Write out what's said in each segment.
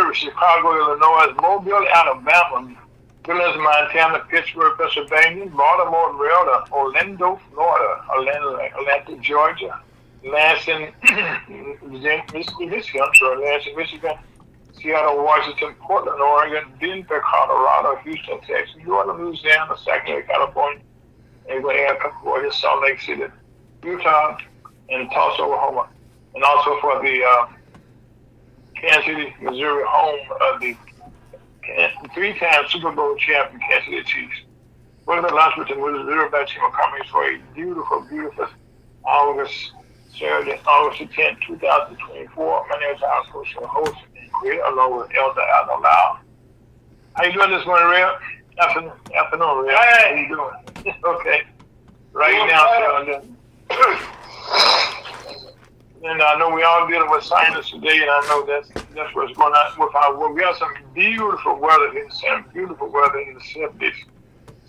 Missouri, Chicago, Illinois, Mobile, Alabama, Billings, Montana, Pittsburgh, Pennsylvania, Baltimore, Maryland, Orlando, Florida, Atlanta, Georgia, Lansing, Michigan, Seattle, Washington, Portland, Oregon, Denver, Colorado, Houston, Texas, New Orleans, Louisiana, Sacramento, California, and we're going to add a couple more here, Salt Lake City, Utah, and Tulsa, Oklahoma. And also for the Kansas City, Missouri, home of the three-time Super Bowl champion Kansas City Chiefs. We're going to launch with the Missouri Black Chamber coming for a beautiful, beautiful Saturday, August the 10th, 2024. My name is Al Coach, your host and creator, along with Elder Adam Lau. How you doing this morning, Real? Afternoon, Real. How you doing? Okay. Right now, and I know we all dealing with sinus today, and I know that's what's going on with our work. We have some beautiful weather in the 70s,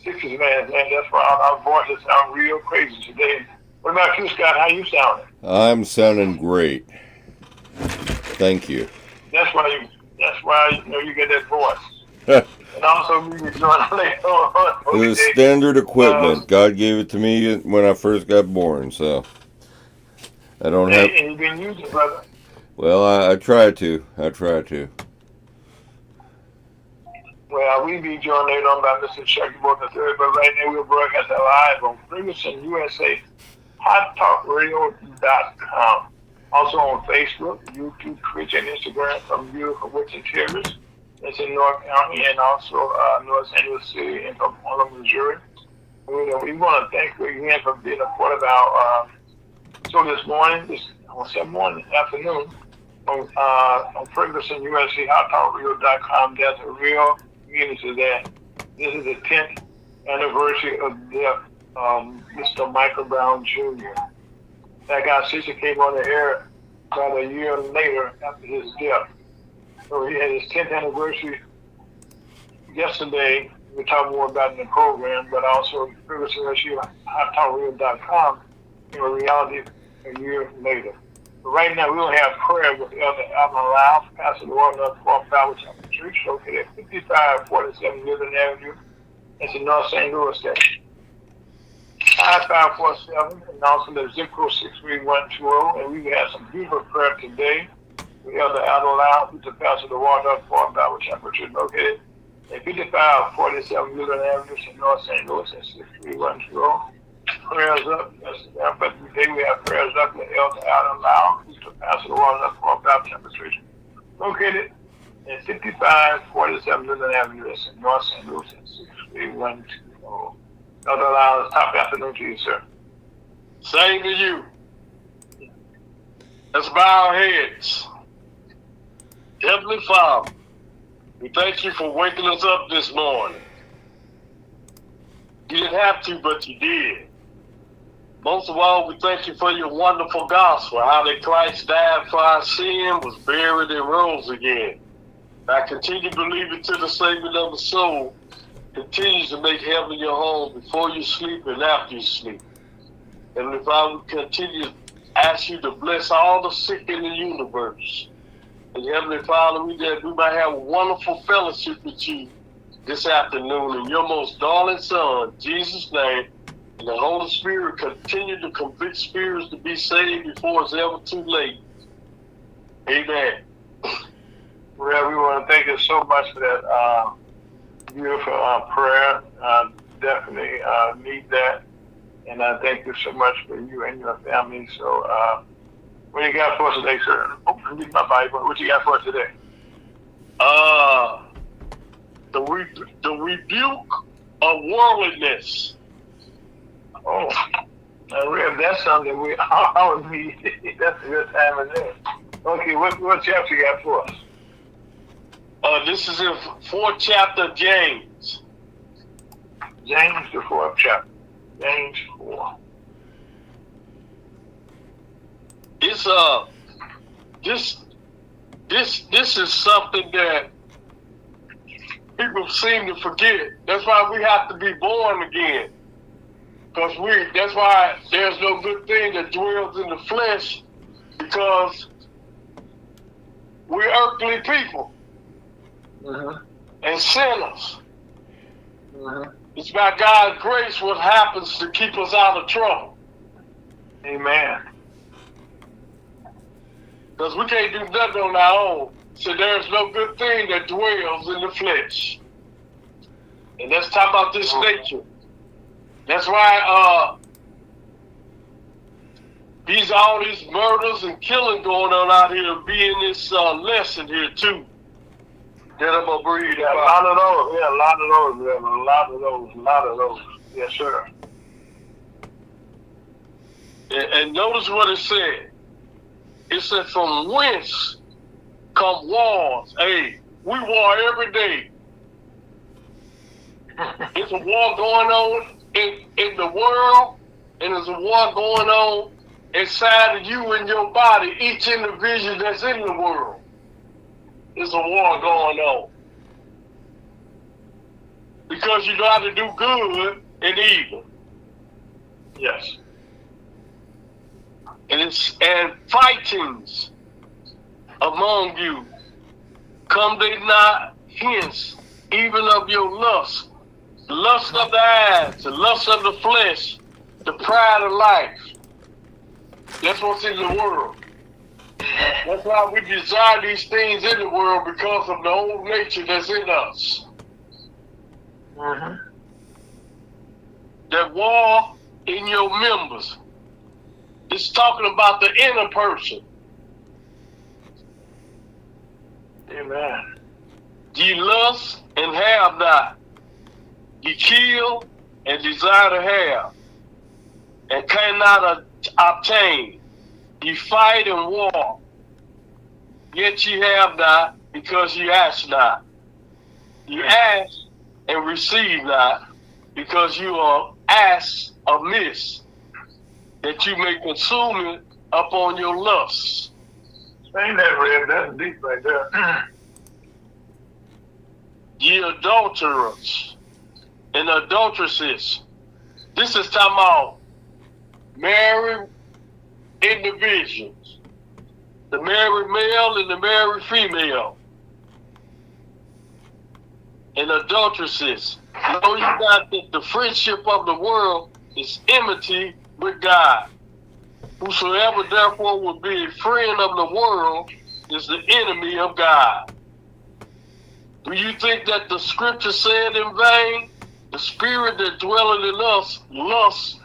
60s, man. That's why our voices sound real crazy today. What about you, Scott? How you sounding? I'm sounding great. Thank you. That's why you get that voice. And also we were doing later on. It was standard equipment. God gave it to me when I first got born, so I don't have. And you've been using it, brother. Well, I try to. Well, we be joined later on by Mr. Chucky Walker III, but right now we're broadcasting live on Ferguson, USA, HotTalkRadio.com. Also on Facebook, YouTube, Twitch, and Instagram from beautiful Wichita Terrace. It's in North County and also North Angeles City and from Harlem, Missouri. We want to thank you again for being a part of our show this morning, afternoon, on Ferguson, USA, HotTalkRadio.com. There's a real meaning to that. This is the 10th anniversary of death of Mr. Michael Brown Jr. That guy sister came on the air about a year later after his death. So he had his 10th anniversary yesterday. We'll talk more about it in the program, but also Ferguson, USA, HotTalkRadio.com in reality a year later. But right now, we will have prayer with Elder Alvin Lau, Pastor of the Walnut Farm Bible Church, located at 5547 Midland Avenue. It's in North St. Louis, Texas. 5547, and also the zip code 63120. And we will have some beautiful prayer today with Elder Alvin Lau, who's the pastor of the Walnut Farm Bible Church, located at 5547 Midland Avenue in North St. Louis at 63120. Prayers up. But today we have prayers up with Elder Adam Lau, who's the pastor of the Walnut Farm Baptist Church, located at 5547 Midland Avenue in North St. Louis at 63120. Elder Lau, top afternoon to you, sir. Same to you. Let's bow our heads. Heavenly Father, we thank you for waking us up this morning. You didn't have to, but you did. Most of all, we thank you for your wonderful gospel, how that Christ died for our sin, was buried, and rose again. I continue believing to the saving of the soul, continues to make heaven your home before you sleep and after you sleep. And if I would continue to ask you to bless all the sick in the universe. And Heavenly Father, we might have a wonderful fellowship with you this afternoon in your most darling Son, Jesus' name. And the Holy Spirit continue to convict spirits to be saved before it's ever too late. Amen. Well, we want to thank you so much for that beautiful prayer. Definitely need that. And I thank you so much for you and your family. So, what you got for us today, sir? Oh, read my Bible. What you got for us today? The rebuke of worldliness. Oh, now, that's something I would be. That's a good time of day. Okay, what chapter you got for us? This is in 4th chapter of James. James, the 4th chapter. James 4. It's this is something that people seem to forget. That's why we have to be born again. Because that's why there's no good thing that dwells in the flesh, because we're earthly people. and sinners. It's by God's grace what happens to keep us out of trouble. Amen. Because we can't do nothing on our own. So there's no good thing that dwells in the flesh. And let's talk about this nature. That's why all these murders and killing going on out here be in this lesson here too. That I'm gonna breathe. Yeah, a lot of those. Yeah, a lot of those. Yeah, a lot of those. A lot of those. Yes, sir. And notice what it said. It said, from whence come wars? Hey, we war every day. There's a war going on in the world, and there's a war going on inside of you and your body, each individual that's in the world. There's a war going on. Because you know how to do good and evil. Yes. And fightings among you, come they not hence, even of your lust, the lust of the eyes, the lust of the flesh, the pride of life. That's what's in the world. That's why we desire these things in the world, because of the old nature that's in us. That war in your members. It's talking about the inner person. Amen. Ye lust and have not. Ye kill and desire to have, and cannot obtain. Ye fight and war, yet ye have not, because ye ask not. Ye ask and receive not, because you are asked amiss, that you may consume it upon your lusts. Ain't that real? That's deep right there. Ye adulterers and adulteresses. This is talking about married individuals, the married male and the married female, and adulteresses. Know you not that the friendship of the world is enmity with God. Whosoever therefore will be a friend of the world is the enemy of God. Do you think that the scripture said in vain? The spirit that dwelleth in us lusts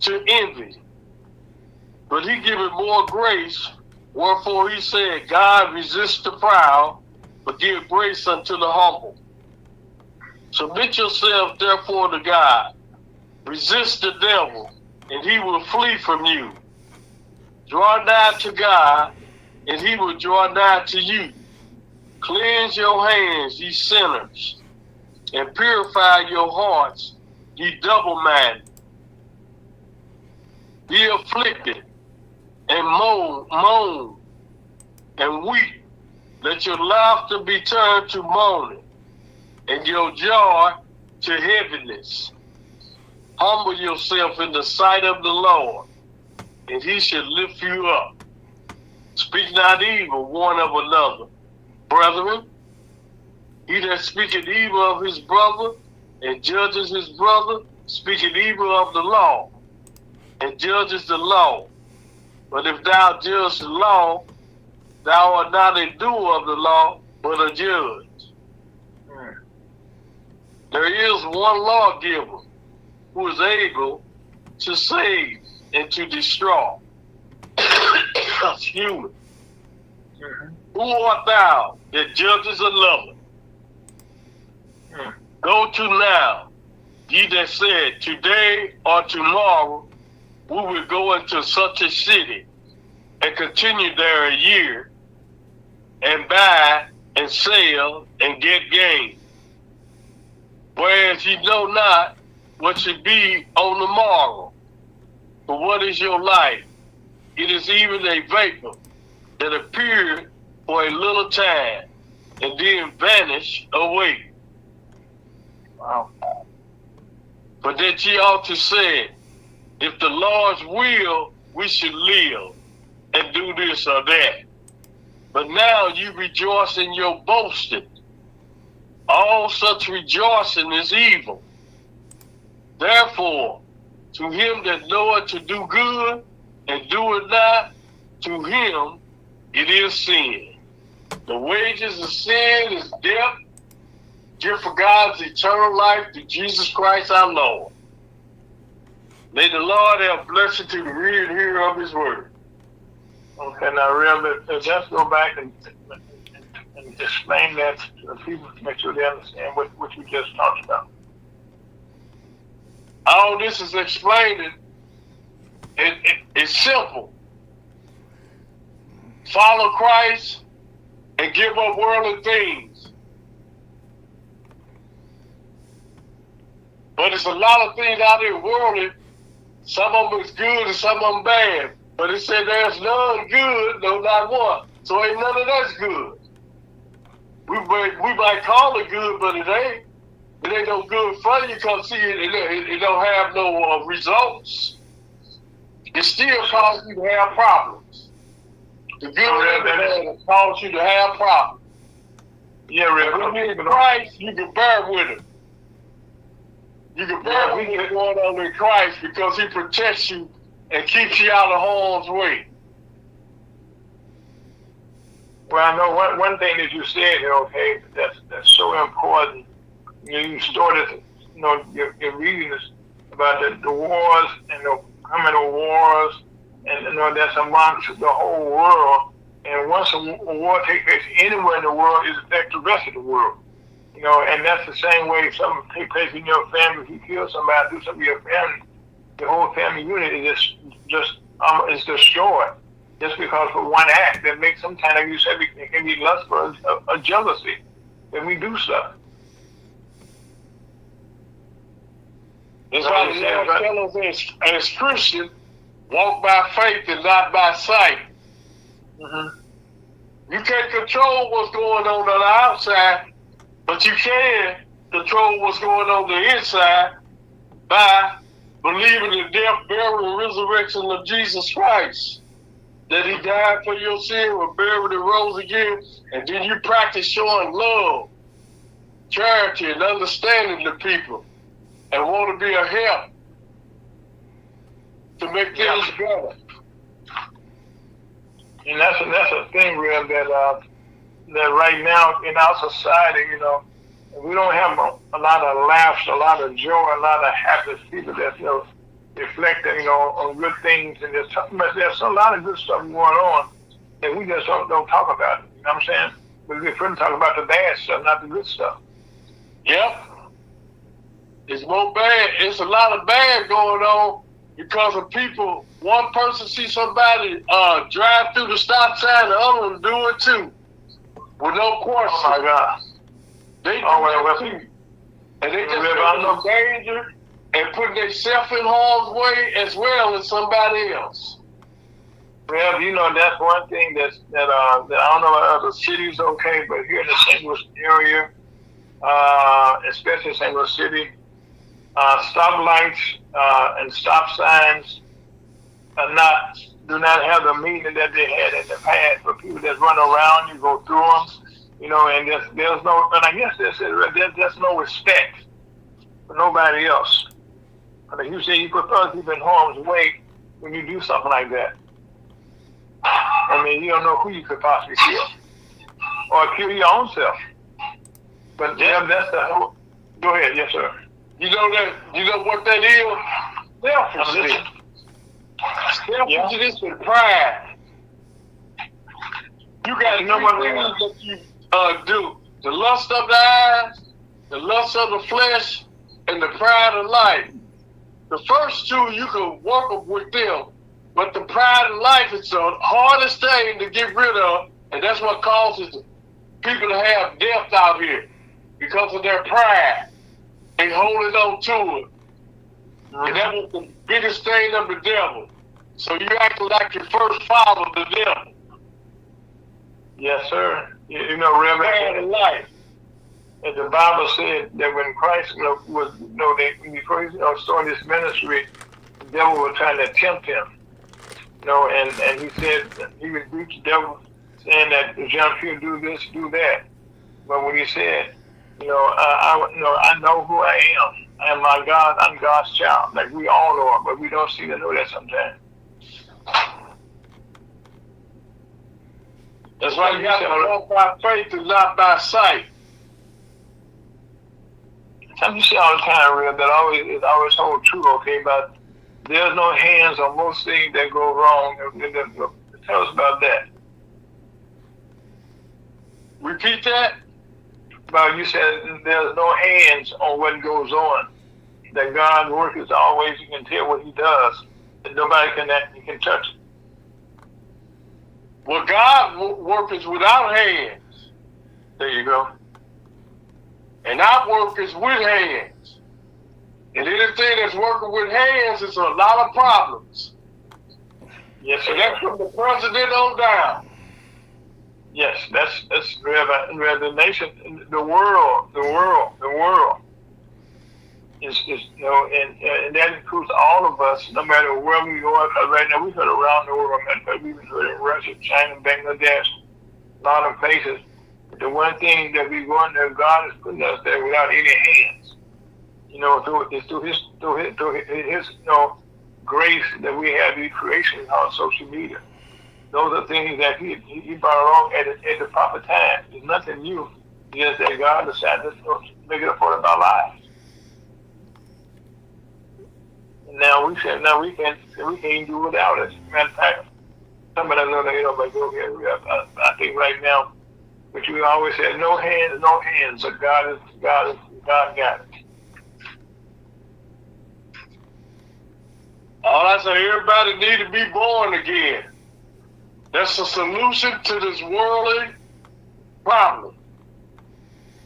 to envy. But he giveth more grace, wherefore he said, God resists the proud, but give grace unto the humble. Submit yourself therefore to God. Resist the devil, and he will flee from you. Draw nigh to God, and he will draw nigh to you. Cleanse your hands, ye sinners, and purify your hearts, ye double-minded. Be afflicted, and moan, and weep. Let your laughter be turned to mourning, and your joy to heaviness. Humble yourself in the sight of the Lord, and he shall lift you up. Speak not evil one of another. Brethren, he that speaketh evil of his brother and judges his brother, speaketh evil of the law, and judges the law. But if thou judge the law, thou art not a doer of the law, but a judge. There is one lawgiver who is able to save and to destroy. Excuse me. Who art thou that judges another? Go to now, ye that said, today or tomorrow we will go into such a city and continue there a year and buy and sell and get gain. Whereas ye know not what should be on the morrow. For what is your life? It is even a vapor that appeared for a little time and then vanish away. Wow. But that ye ought to say, if the Lord's will, we should live and do this or that. but now you rejoice in your boasting. All such rejoicing is evil. Therefore, to him that knoweth to do good and doeth not, to him it is sin. The wages of sin is death. Gift for God's eternal life through Jesus Christ our Lord. May the Lord have blessing to the reader and hearer of his word. Okay, now, Rev, let's go back and explain that to the people to make sure they understand what you just talked about. All this is explained. It's simple. Follow Christ and give up worldly things. But it's a lot of things out there worldly. Some of them is good and some of them bad. But it said there's none good, no not one. So ain't none of that's good. We might call it good, but it ain't. It ain't no good for you because see, it don't have no results. It still causes you to have problems. The good will cause you to have problems. Yeah, Rev. When you're in Christ, you can bear with him. You can bear with what's going on in Christ because he protects you and keeps you out of harm's way. Well, I know one thing that you said here, okay, that's so important. You started, your reading is about the wars and the criminal wars, and that's amongst the whole world. And once a war takes place anywhere in the world, it affects the rest of the world. And that's the same way something takes place in your family. If you kill somebody, do something to your family, the whole family unit is is destroyed just because of one act that makes sometimes, like you said, it can be lust for a jealousy when we do stuff. That's why the Lord tells us as Christians, walk by faith and not by sight. Mm-hmm. You can't control what's going on the outside, but you can control what's going on the inside by believing in the death, burial, and resurrection of Jesus Christ. That he died for your sin, was buried and rose again, and then you practice showing love, charity, and understanding to people, and want to be a help to make things better. And that's a thing, Rev, that right now in our society, we don't have a lot of laughs, a lot of joy, a lot of happiness. People that reflecting, on good things, and there's a lot of good stuff going on that we just don't talk about. You know what I'm saying? We prefer to talk about the bad stuff, not the good stuff. Yep. It's more bad. It's a lot of bad going on because of people. One person sees somebody drive through the stop sign, the other one do it too, with no question. Oh my God! They do it too, and they just in danger and putting themselves in harm's way as well as somebody else. Well, that's one thing that I don't know about other cities, okay, but here in the St. Louis area, especially St. Louis City, stop lights and stop signs do not have the meaning that they had in the past. For people that run around, you go through them, and there's no, and I guess there's no respect for nobody else. Like you say, you prefer to keep in harm's way when you do something like that. I mean, you don't know who you could possibly kill, or kill your own self. But that's the whole. Go ahead, yes, sir. You know what that is? Selfishness. Selfishness and pride. You got three things that you do: the lust of the eyes, the lust of the flesh, and the pride of life. The first two you can work with them, but the pride of life is the hardest thing to get rid of, and that's what causes people to have death out here because of their pride. They holding on to it. And that was the biggest thing of the devil. So you act like your first father, the devil. Yes, sir. Reverend, life. as the Bible said that when Christ was, before he started his ministry, the devil was trying to tempt him. And he said he rebuked the devil, saying that the young people do this, do that. But when he said, I know who I am. I am my God. I'm God's child. Like we all know it, but we don't seem to know that sometimes. That's why you got to walk by faith and not by sight. Something you say all the time, Real, that always hold true, okay, but there's no hands on most things that go wrong. Tell us about that. Repeat that? But you said there's no hands on what goes on. That God's work is always, you can tell what he does. And nobody can touch it. Well, God work is without hands. There you go. And our work is with hands. And anything that's working with hands is a lot of problems. Yes, sir. And that's from the president on down. Yes, that's where the nation, the world is and that includes all of us, no matter where we go. Because right now we heard around the world, we've been heard in Russia, China, Bangladesh, a lot of places. The one thing that we go in there, God is putting us there without any hands. Through His grace that we have these creations on social media. Those are things that He brought along at the proper time. There's nothing new. It's just that God decided to make it a part of our lives. And now we can't do without it. Matter of fact, somebody know that but go ahead. I think right now, but you always said no hands. So God got it. All I say, everybody need to be born again. That's the solution to this worldly problem.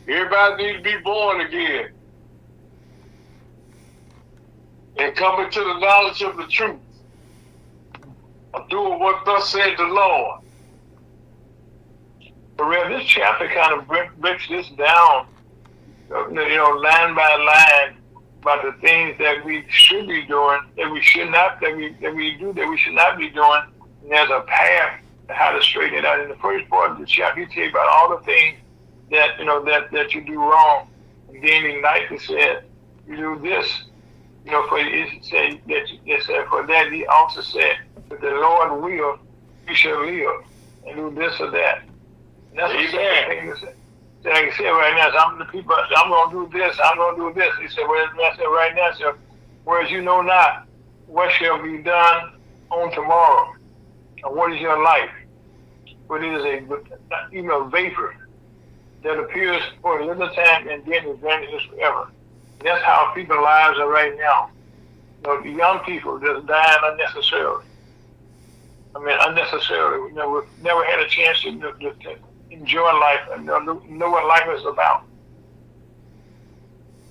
Everybody need to be born again. And come into the knowledge of the truth. Of doing what thus said the Lord. But Rev, this chapter kind of breaks this down, line by line, about the things that we should be doing, that we should not, that we do, that we should not be doing. And there's a path to how to straighten it out. In the first part of the chapter, he tells you about all the things that that you do wrong. And then in life, he said, you do this. For it said that for that he also said, if the Lord will, you shall live, and do this or that. And that's the thing to say. So like I said right now, I'm the people. I'm going to do this. I'm going to do this. He said, well, I said right now, sir, whereas you know not what shall be done on tomorrow, or what is your life? What is a vapor that appears for a little time and then is vanishes forever. And that's how people's lives are right now. The young people just dying unnecessarily. Unnecessarily. We've never had a chance to enjoy life and know what life is about.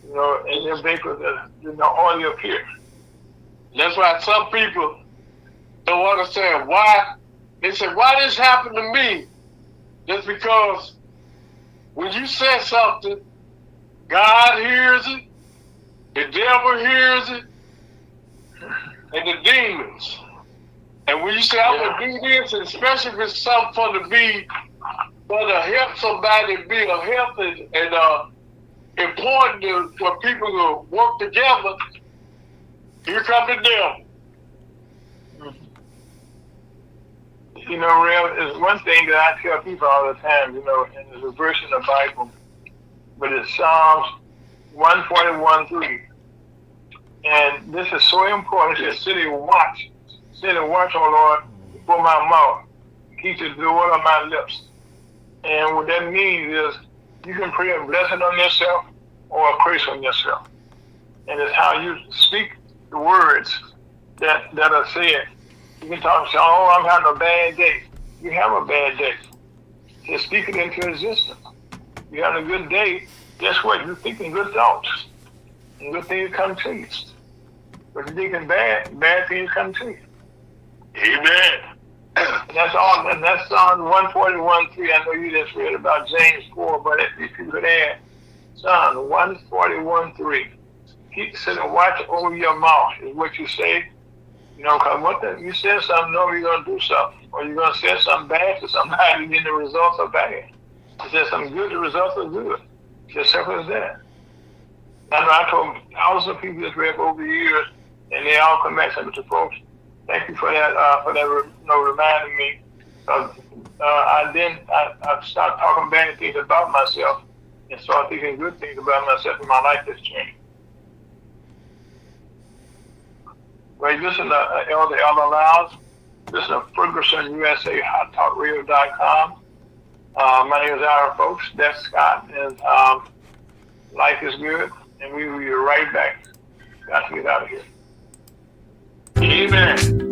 And their vapors only appear. That's why some people don't understand why. They say, why this happened to me? Just because when you say something, God hears it, the devil hears it, and the demons. And when you say, I'm going to do this, and especially if it's something for to help somebody be a help and important for people to work together, here comes the devil. Real, is one thing that I tell people all the time, and there's a verse in the Bible, but it's Psalms 141:3. And this is so important. It says, sit and watch, O Lord, before my mouth. Keep the door of my lips. And what that means is you can pray a blessing on yourself or a curse on yourself. And it's how you speak the words that are said. You can talk and say, oh, I'm having a bad day. You have a bad day. Just speak it into existence. You're having a good day. Guess what? You're thinking good thoughts. And good things come to you. But if you're thinking bad things come to you. Amen. And that's all. And that's Psalm 141:3. I know you just read about James 4, but if you could add Psalm 141:3. Keep sitting, watch over your mouth is what you say. You know, because you said something, no, you're going to do something. Or you're going to say something bad to somebody, and then the results are bad. You said something good, the results are good. It's as simple as that. I know I told thousands of people this way over the years, and they all come back and say, Mr. Folks, thank you for that, reminding me. I stopped talking bad things about myself and started thinking good things about myself, and my life has changed. Well, you listen to Elder Loud. Listen to Ferguson USA HotTalkRadio.com. My name is Aaron, folks. That's Scott, and life is good, and we will be right back. Got to get out of here. Amen.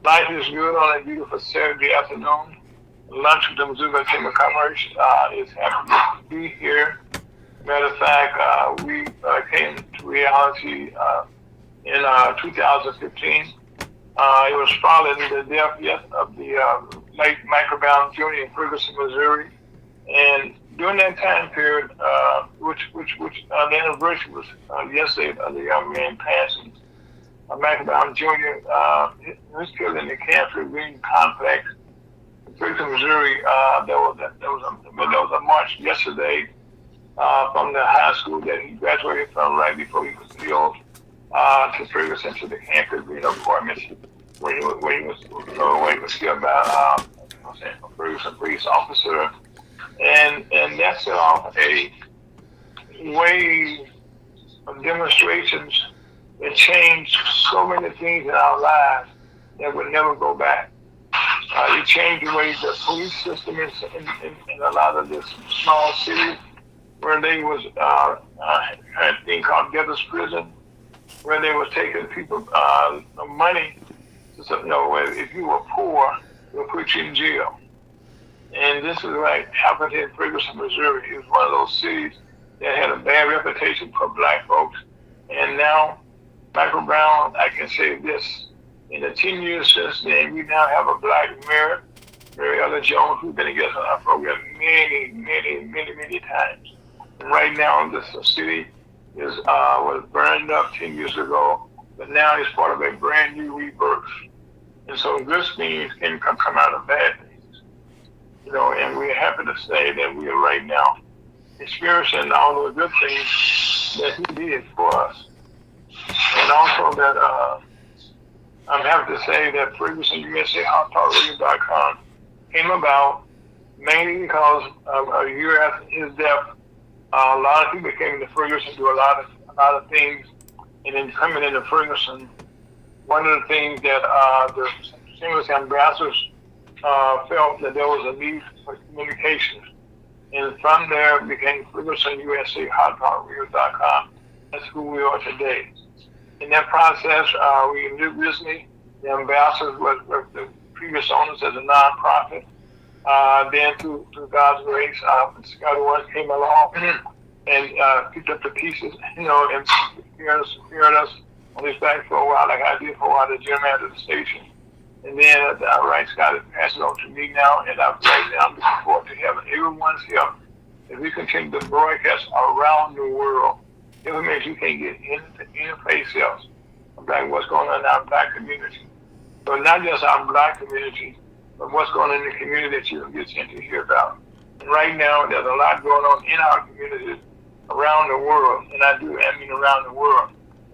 Life is good on a beautiful Saturday afternoon. Lunch with the Missouri Chamber of Commerce is happy to be here. Matter of fact, we came to reality in 2015. It was following the death of the late Michael Brown Jr. in Ferguson, Missouri. And during that time period, which the anniversary was yesterday of the young man passing, Michael Brown Jr. Was killed in the Cancer Green Complex in Ferguson, Missouri. There was a march yesterday from the high school that he graduated from right before he was killed to Ferguson to the Cancer Green Apartments where he was killed by a Ferguson police officer. And that set off a wave of demonstrations that changed so many things in our lives that would never go back. It changed the way the police system is in a lot of this small cities where they was had a thing called debtor's prison, where they was taking people money. If you were poor, they'll put you in jail. And this is like happened in Ferguson, Missouri. It was one of those cities that had a bad reputation for black folks. And now, Michael Brown, I can say this, in the 10 years since then, we now have a black mayor, Mary Ellen Jones, who's been against our program many times. And right now, this city was burned up 10 years ago, but now it's part of a brand new rebirth. And so good things can come out of bad things. And we're happy to say that we are right now experiencing all the good things that he did for us. And also that I'm happy to say that Ferguson USA HotTalkRadio.com came about mainly because a year after his death, a lot of people came to Ferguson to do a lot of things. And then coming into Ferguson, one of the things that the St. ambassadors felt that there was a need for communication. And from there became Ferguson USA HotTalkRadio.com. That's who we are today. In that process, we recently, the ambassadors were the previous owners of the nonprofit. Then through God's grace, Scotty Ones came along and picked up the pieces, and prepared us on this back for a while, like I did for a while, the gym at the station. And then Scott passed it on to me now, and I'm looking forward to having everyone's help. If we continue to broadcast around the world, it means you can't get into any place else about what's going on in our black community. So not just our black community, but what's going on in the community that you don't get a chance to hear about. And right now, there's a lot going on in our communities around the world, and I mean around the world.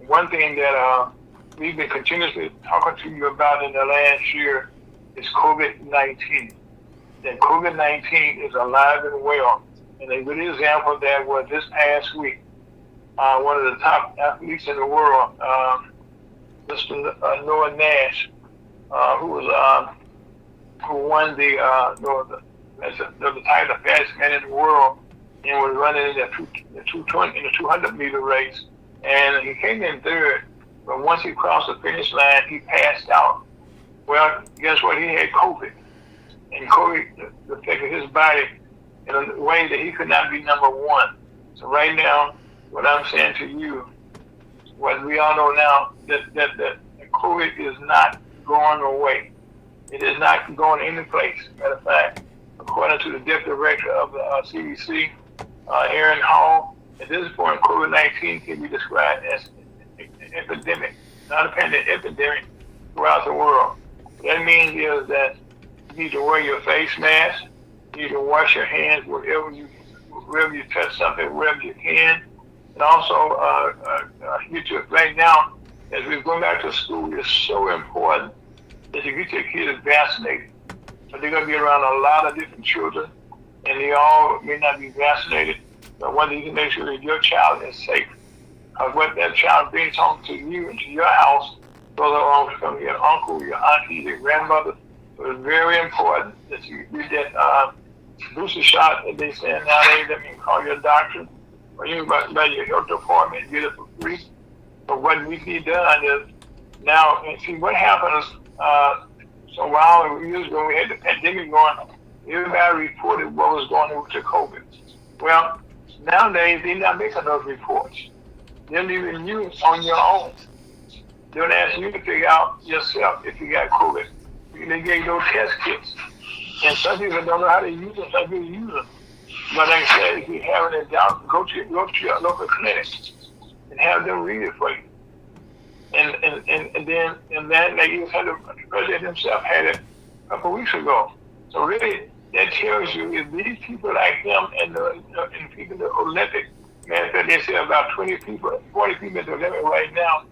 One thing that we've been continuously talking to you about in the last year is COVID-19. And COVID-19 is alive and well. And a good example of that was this past week. One of the top athletes in the world, Mr. Noah Nash, who won the title of fastest man in the world, and was running in the 200-meter race, and he came in third. But once he crossed the finish line, he passed out. Well, guess what? He had COVID, and COVID affected his body in a way that he could not be number one. So right now, what I'm saying to you, what we all know now, that COVID is not going away. It is not going any place. Matter of fact, according to the deputy director of the CDC, Aaron Hall, at this point, COVID-19 can be described as an epidemic, not a pandemic, epidemic throughout the world. What that means is that you need to wear your face mask, you need to wash your hands wherever you touch something, wherever you can. And also, right now, as we're going back to school, it's so important that you get your kids vaccinated. So they're going to be around a lot of different children, and they all may not be vaccinated. But one thing you can make sure that your child is safe. What that child brings home to you and to your house goes along from your uncle, your auntie, your grandmother. So it's very important that you get that booster shot that they send nowadays. That means call your doctor or you by your health department and get it for free. But what we need done is now, and see what happens. So a while years ago, we had the pandemic going on. Everybody reported what was going on with the COVID. Well, nowadays, they're not making those reports. They're leaving you on your own. They'll ask you to figure out yourself if you got COVID. They gave those test kits. And some people don't know how to use them. Some people use them. But like I said, if you have any doubt, go to your local clinic and have them read it for you. And then like you said, the president himself had it a couple of weeks ago. So really, that tells you if these people like him and people in the Olympic, man, they say about 20 people, 40 people at the Olympic right now,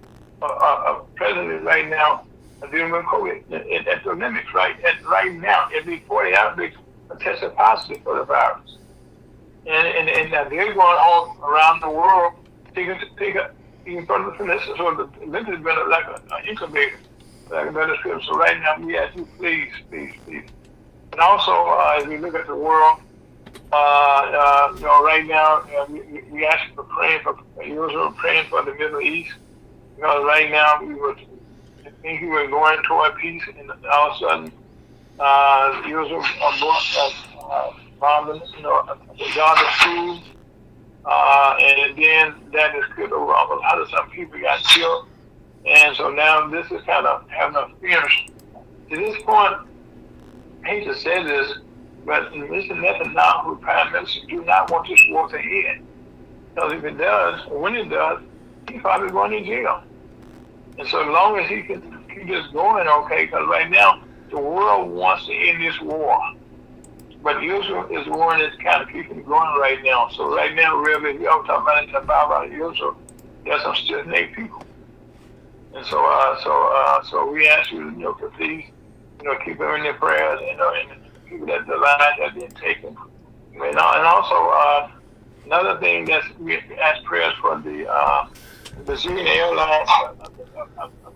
president right now, are dealing with COVID at the Olympics, right? And right now, at least 40 athletes are tested positive for the virus. And they're going on around the world, even from this, so the Olympics has been like an incubator, like a better script. So right now, we ask you, please. And also, as we look at the world, right now, we ask you for praying for the Middle East. Because right now, we were thinking we were going toward peace, and all of a sudden, Israel bombing, the Gaza food. And then that is good over a lot of some people got killed. And so now this is kind of having a finish. To this point, I hate to say this, but Mr. Netanyahu, Prime Minister, do not want this war to end. Because if it does, or when it does, he's probably going to jail. And so as long as he can keep this going, okay, because right now, the world wants to end this war. But Israel is the one that's kind of keeping it going right now. So right now, really, we all talk about it about Israel. There's some stiff-necked people. And so we ask you, to please, keep them in your prayers, and the people that the lives have been taken. And also, another thing that we ask prayers for the Brazilian Airlines, a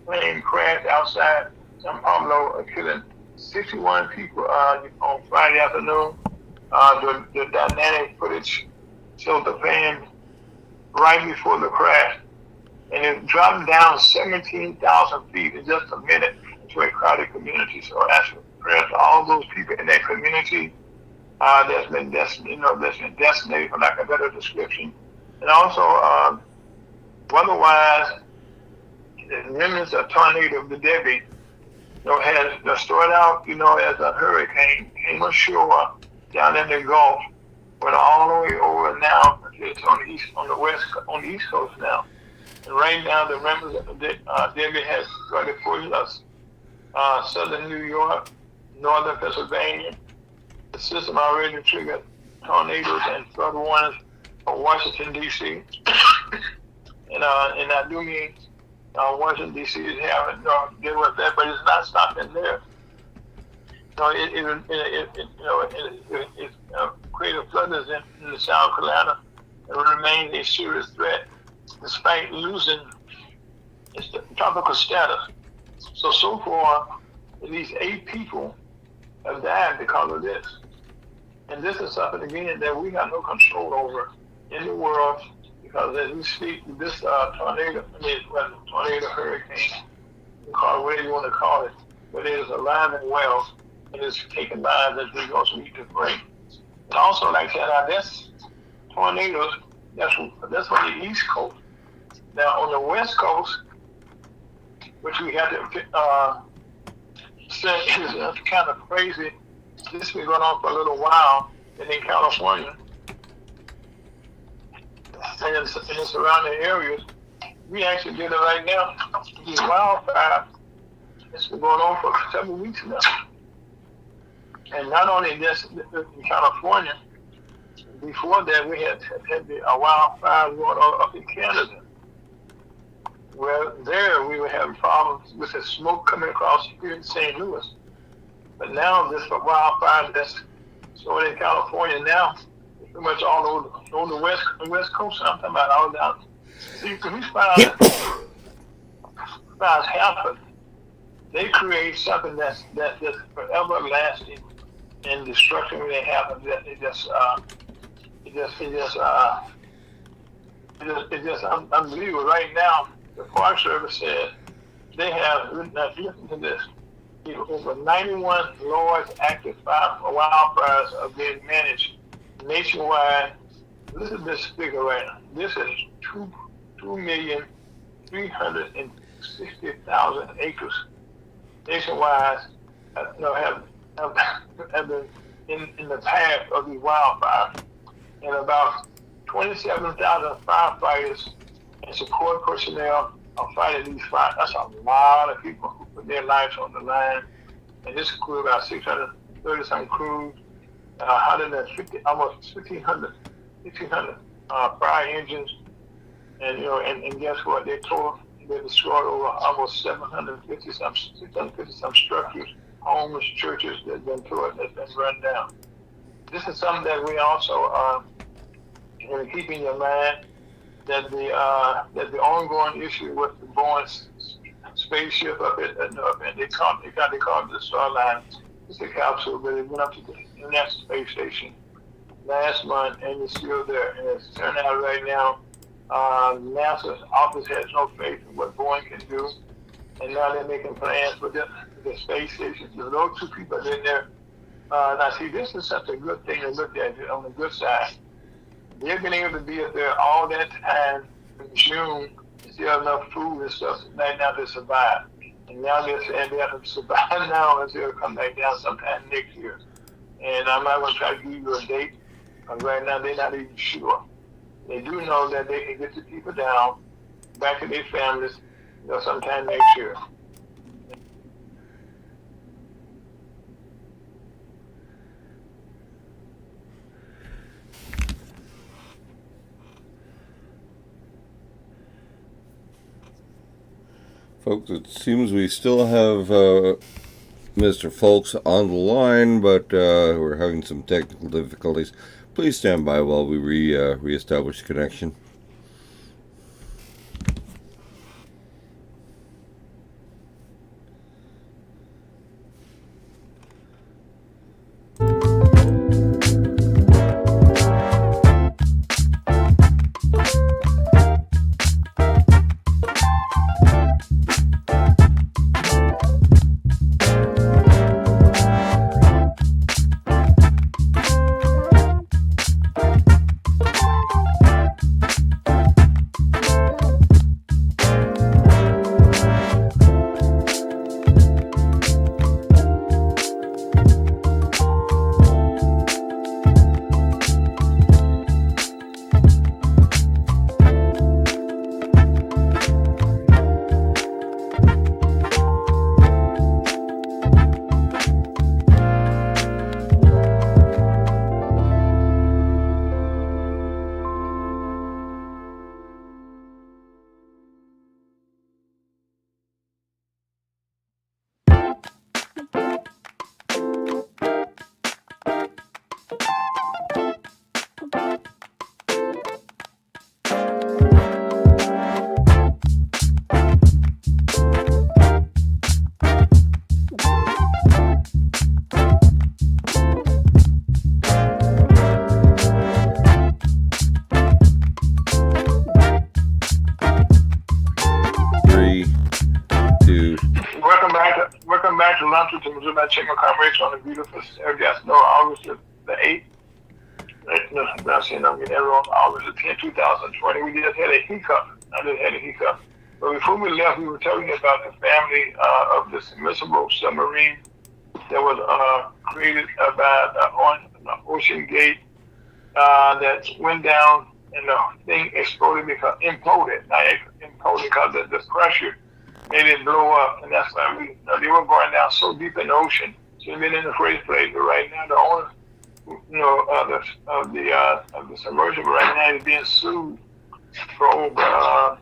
plane crash outside São Paulo, killing 61 people on Friday afternoon. The dynamic footage showed the plane right before the crash. and it dropped down 17,000 feet in just a minute into a crowded community. So actually, prayers to all those people in that community that's been decimated, for lack of a better description, and also weather-wise, the remnants of tornado, the Debbie, has started out, as a hurricane, came ashore down in the Gulf, went all the way over now. It's on the east coast now. And right now, the remnants of Debbie has started pushing us southern New York, northern Pennsylvania. The system already triggered tornadoes and flood warnings for Washington, D.C. and I do mean Washington, D.C. is having deal with that, but it's not stopping there. It created floodings in the South Carolina and remains a serious threat despite losing its tropical status. So far, at least 8 people have died because of this. And this is something, again, that we have no control over in the world, because as we speak, this tornado, hurricane, whatever you want to call it, but it is alive and well, and it's taking lives as we go, so we need to pray. And also, like I said, that's tornadoes, that's on the East Coast. Now, on the West Coast, which we have to say is kind of crazy. This has been going on for a little while, and in California and in the surrounding areas, we actually did it right now. These wildfires, it's been going on for several weeks now. And not only this in California, before that we had the wildfire going on up in Canada. Well, there we were having problems with the smoke coming across here in St. Louis. But now this wildfire that's started in California now, pretty much all over the west coast. I'm talking about all down. See, when these fires happen, they create something that's forever lasting and destruction when they happen. It's just unbelievable. Right now, the Park Service said they have, now listen to this, over 91 large active wildfires are being managed nationwide. Listen to this figure right now. This is 2,360,000 acres nationwide have been in the path of these wildfires, and about 27,000 firefighters and support personnel are fighting these fires. That's a lot of people who put their lives on the line, and this includes about 630-some crews, 150, almost 1,500 fire engines, and guess what? They destroyed over almost 650-some structures, homes, churches that's been run down. This is something that we also keep in your mind, that the ongoing issue with the Boeing spaceship up at and they called it the Starline. It's a capsule, but it went up to the International Space Station last month, and it's still there. And it's turned out right now, NASA's office has no faith in what Boeing can do, and now they're making plans for the space station. So those 2 people are in there. Now, see, this is such a good thing to look at on the good side. They've been able to be up there all that time in June, still have enough food and stuff right now to survive. And now they're saying they have to survive now and they'll come back down sometime next year. And I'm not going to try to give you a date, but right now they're not even sure. They do know that they can get the people down, back to their families, sometime next year. Folks, it seems we still have Mr. Folks on the line, but we're having some technical difficulties. Please stand by while we reestablish the connection. to lunch with the Missouri Chamber of Commerce on a beautiful Saturday. That's no August the 8th. No, I'm not saying I'm getting that wrong. August the 10th, 2020. We just had a hiccup. I just had a hiccup. But before we left, we were talking about the family of the submersible submarine that was created on Ocean Gate that went down and the thing exploded because imploded. Not imploded because of the pressure made it blow up, and that's why they were going down so deep in the ocean. So they've been in the first place. But right now, the owner, of the submersible right now is being sued for over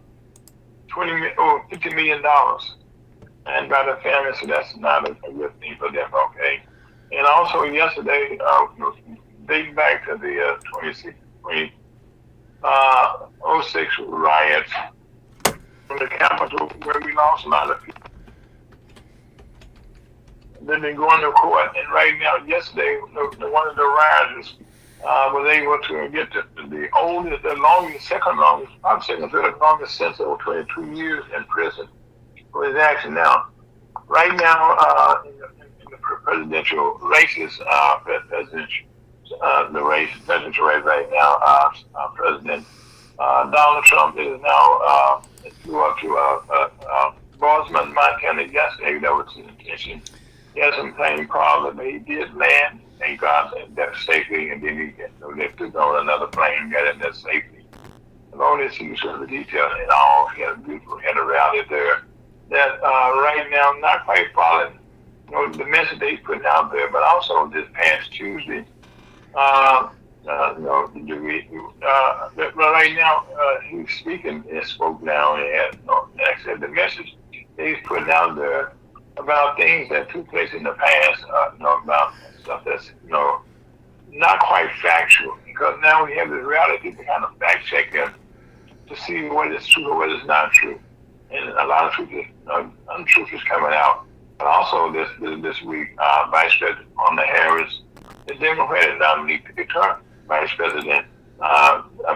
$50 million, and by the family. So that's not a good thing for them. Okay. And also yesterday, dating back to the 06 riots from the Capitol, where we lost a lot of people. They've been going to court, and right now, yesterday, one of the rioters was able to get the oldest, the longest, second longest, I'm second to the longest sentence of 22 years in prison for his action. Now, right now, in the presidential races, presidential race right now, President Donald Trump is now flew up to Bozeman, Montana yesterday. That was his intention. He had some plane problems, but he did land. Thank God that safely, and then they took on another plane, got in there safely. As long as he saw the details and all, he had a rally there that right now not quite following the message they putting out there, but also this past Tuesday, right now he's speaking and spoke now and had the message he's putting out there about things that took place in the past, about stuff that's not quite factual, because now we have this reality to kind of fact check them to see what is true or what is not true, and a lot of truth is, untruth is coming out. But also this week, Vice President Kamala Harris, the Democratic nominee to become Vice President,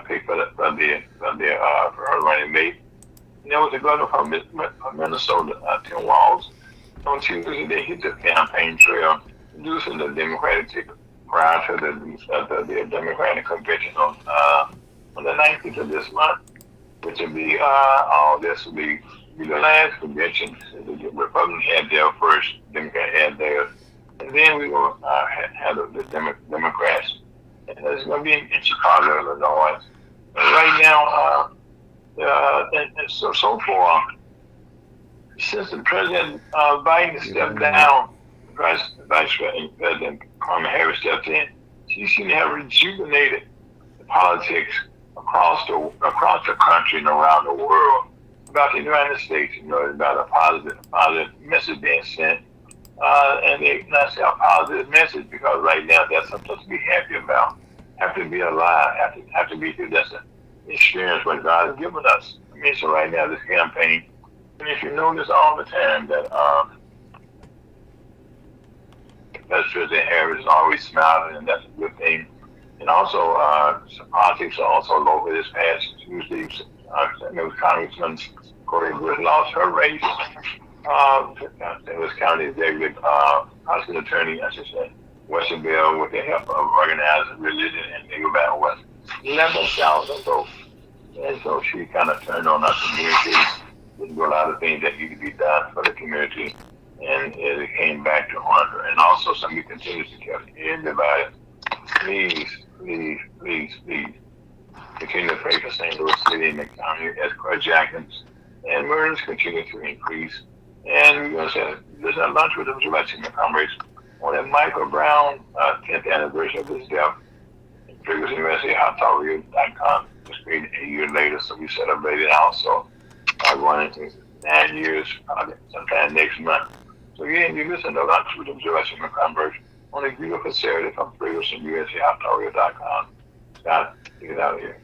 picked for her running mate. And there was the governor from Minnesota, Tim Walz. On Tuesday, they hit the campaign trail, reducing the Democratic ticket prior to the Democratic convention on the 19th of this month, which will be this will be the last convention. The Republicans had their first, Democrats had theirs, and then we will have the Democrats, and it's going to be in Chicago, Illinois. And right now, and so far, since the President Biden stepped down, Vice President Kamala Harris stepped in, she seemed to have rejuvenated the politics across the country and around the world about the United States. About a positive message being sent, and they not say a positive message, because right now that's something to be happy about. Have to be alive. Have to be through this experience what God has given us. I mean, so right now this campaign. And if you notice all the time that Vice President Harris is always smiling, and that's a good thing. And also, some politics are also local. This past Tuesday, it was Congressman Corey Bush lost her race. It was county executive, prosecuting attorney, I should say, Western Bell, with the help of organized religion and legal battle was 11,000 votes. And so she kind of turned on our community. There's a lot of things that need to be done for the community, and it came back to haunt her. And also, somebody continues to tell everybody, please, continue to pray for St. Louis City and the county as carjackings and murders continue to increase. And we're going to say, there's a lunch with the Missouri Chamber of Commerce on that Michael Brown 10th anniversary of his death. Previous University, HotTalkRadio.com, just created a year later, so we celebrated also. Going into 9 years, sometime next month. So again, you listen to Lunch with the Missouri Chamber of Commerce on a beautiful Saturday from Previous University, HotTalkRadio.com. Scott, get out of here.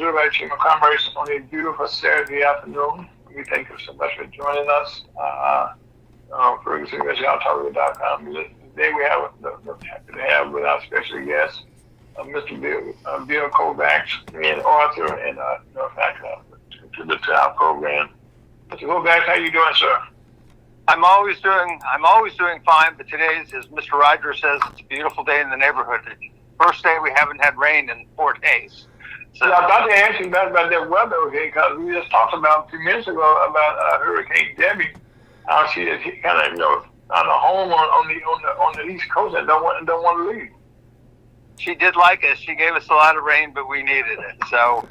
Missouri Vice Chairman Commerce on a beautiful Saturday afternoon. We thank you so much for joining us. FergusonRealTalk.com. Today we have happy to have with our special guest, Mr. Bill Kovacs, and author and contributor to our program. Mr. Kovacs, how you doing, sir? I'm always doing fine, but today's, as Mr. Rogers says, it's a beautiful day in the neighborhood. First day we haven't had rain in 4 days. So, yeah, I thought to ask you about that weather, okay, because we just talked about a few minutes ago about Hurricane Debbie. How she kind of, on a home on the East Coast and don't want to leave. she did like us. She gave us a lot of rain, but we needed it. So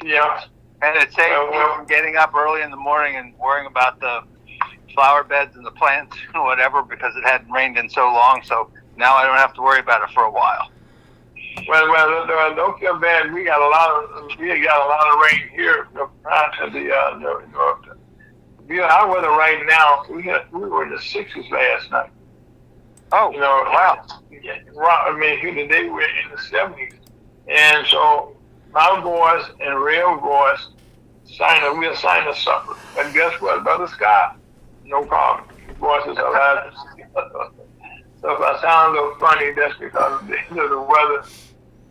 yeah, and it saved me from getting up early in the morning and worrying about the flower beds and the plants and whatever because it hadn't rained in so long. So now I don't have to worry about it for a while. Well, don't feel bad. We got a lot of rain here prior to the our weather right now. We were in the 60s last night. Oh, wow! I mean, here today we're in the 70s, and so my voice and real voice we're signing a supper. And guess what, Brother Scott? No problem. Your voice is alive. So if I sound a little funny, that's because of the weather.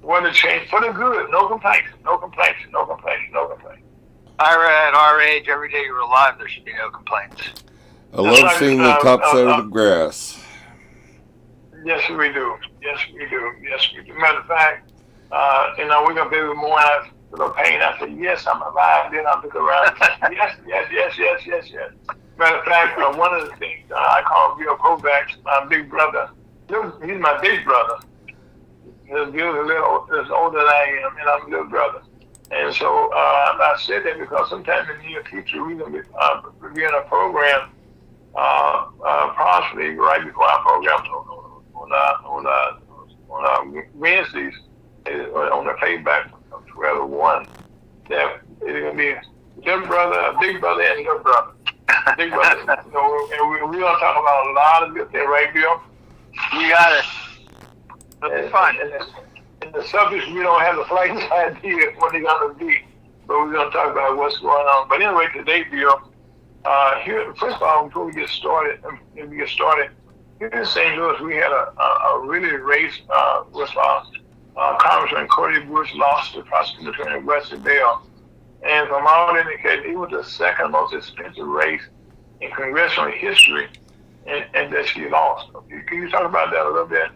Weather changed for the good. No complaints. No complaints. No complaints. No complaints. Ira, at our age, every day you're alive, there should be no complaints. I love seeing the top side of the grass. Yes, we do. Yes, we do. Yes, we do. Matter of fact, we're gonna be more out of the pain. I said, yes, I'm alive. Then I look around. Yes. Matter of fact, one of the things I call Bill Kovacs, my big brother. He's my big brother. He's older than I am, and I'm a little brother. And so I said that because sometime in the near future we're going to be in a program, possibly right before our program on Wednesdays, on the playback from 12 to 1. That it's going to be little brother, a big brother, and little brother. Big brother. And we're going to talk about a lot of good things, right, Bill? You got it. It'll be fun. And the subjects, we don't have the slightest idea what they're going to be, but we're going to talk about what's going on. But anyway, today, Bill, here, first of all, before we get started, here in St. Louis, we had a really race with Congressman Cody Bush lost to prosecutor attorney Wesley Bell. And from all indicated, it was the second most expensive race in congressional history, and that she lost. Can you talk about that a little bit?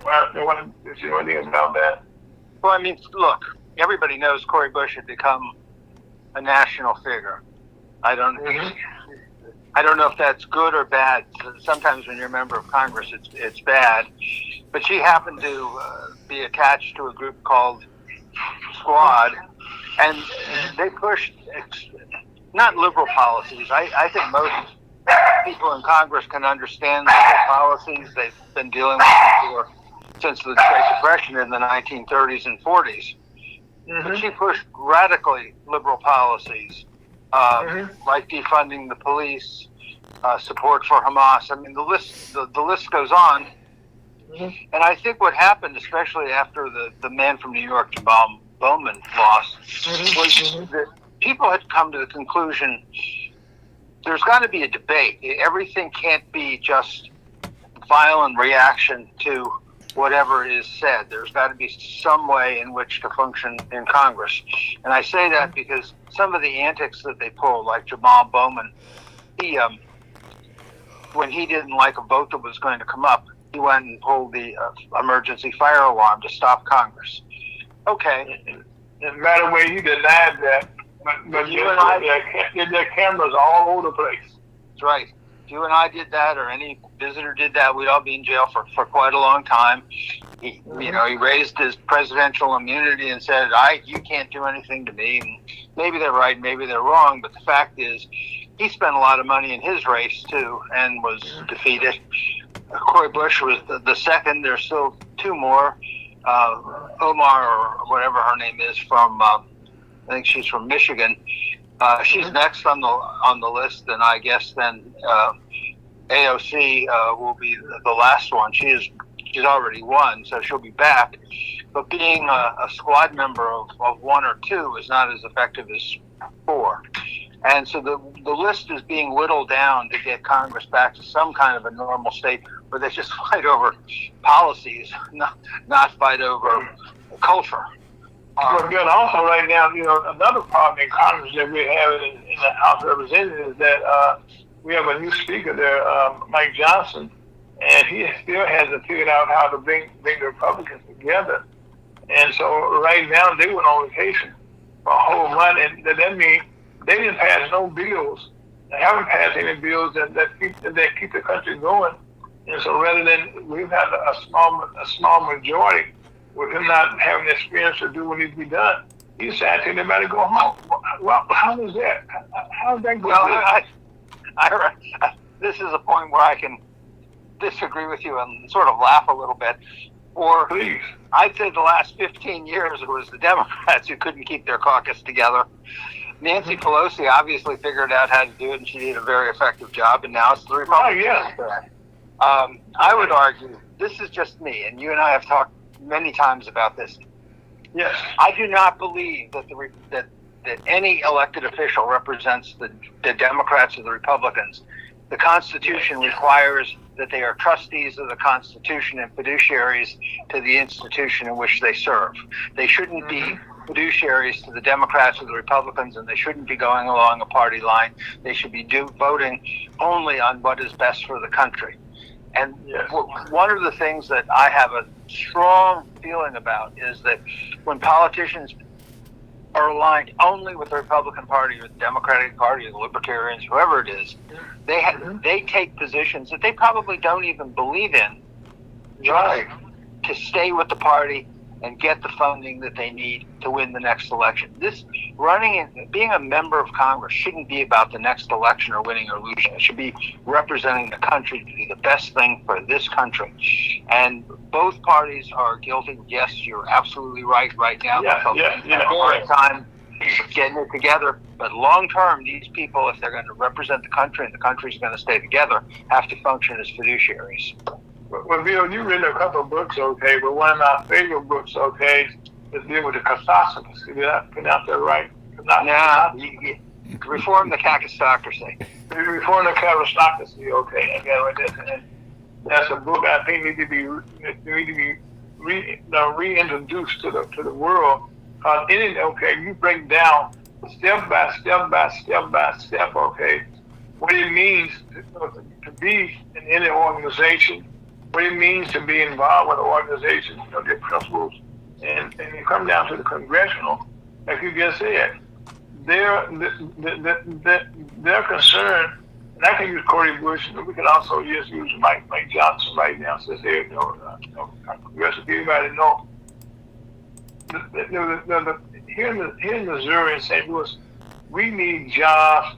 What do you think about that? Well, I mean, look, everybody knows Cori Bush had become a national figure. I don't know if that's good or bad. Sometimes when you're a member of Congress, it's bad. But she happened to be attached to a group called Squad, and they pushed not liberal policies. I think most people in Congress can understand liberal policies. They've been dealing with them since the Great Depression in the 1930s and 40s. But she pushed radically liberal policies, like defunding the police, support for Hamas. I mean, the list goes on. And I think what happened, especially after the man from New York, Jamal Bowman, lost, was that people had come to the conclusion there's got to be a debate. Everything can't be just violent reaction to whatever is said. There's got to be some way in which to function in Congress. And I say that because some of the antics that they pulled, like Jamal Bowman, he, when he didn't like a vote that was going to come up, he went and pulled the emergency fire alarm to stop Congress. Okay. No matter where you denied that, but you and I, there cameras all over the place. That's right. If you and I did that, or any visitor did that, we'd all be in jail for quite a long time. He raised his presidential immunity and said, you can't do anything to me. And maybe they're right, maybe they're wrong, but the fact is, he spent a lot of money in his race, too, and was defeated. Cori Bush was the second. There's still two more. Omar, or whatever her name is, from I think she's from Michigan. She's next on the list, and I guess then AOC will be the last one. She's already won, so she'll be back. but being a squad member of one or two is not as effective as four. And so the list is whittled whittled down to get Congress back to some kind of a normal state where they just fight over policies, not fight over culture. Well, good. Also, right now, another problem in Congress that we have in the House of Representatives is that we have a new speaker there, Mike Johnson, and he still hasn't figured out how to bring the Republicans together. And so right now they went on vacation for a whole month, and that means they didn't pass no bills. They haven't passed any bills that keep the country going. And so rather than we've had a small majority with him not having the experience to do what needs to be done, he decided to everybody go home. Well, how is that? How is that going? Well, this is a point where I can disagree with you and sort of laugh a little bit. Or please. I'd say the last 15 years it was the Democrats who couldn't keep their caucus together. Nancy Pelosi obviously figured out how to do it, and she did a very effective job, and now it's the Republicans. Oh, yeah. I would argue, this is just me, and you and I have talked many times about this. Yes. I do not believe that that any elected official represents the Democrats or the Republicans. The Constitution requires that they are trustees of the Constitution and fiduciaries to the institution in which they serve. They shouldn't be fiduciaries to the Democrats or the Republicans, and they shouldn't be going along a party line. They should be voting only on what is best for the country. And one of the things that I have a strong feeling about is that when politicians are aligned only with the Republican Party or the Democratic Party or the Libertarians, whoever it is, they take positions that they probably don't even believe in, just to stay with the party and get the funding that they need to win the next election. This being a member of Congress shouldn't be about the next election or winning or losing. It should be representing the country to do the best thing for this country. And both parties are guilty. Yes, you're absolutely right now. They're having a hard time getting it together. But long term, these people, if they're going to represent the country and the country's going to stay together, have to function as fiduciaries. Well, Bill, you've written a couple of books, okay, but one of my favorite books, okay, is dealing with the Kovacs. Did I pronounce that right? Reform the Kakistocracy. Reform the Kakistocracy, okay. And that's a book I think needs to be reintroduced to the world. In it, okay, you break down step by step, okay, what it means to be in any organization, what it means to be involved with an organization, their principles, and you come down to the congressional, like you just said, they're concerned, and I can use Cody Bush, and we can also just use Mike Johnson right now, since they're, congressional people, everybody know. Here in Missouri and St. Louis, we need jobs.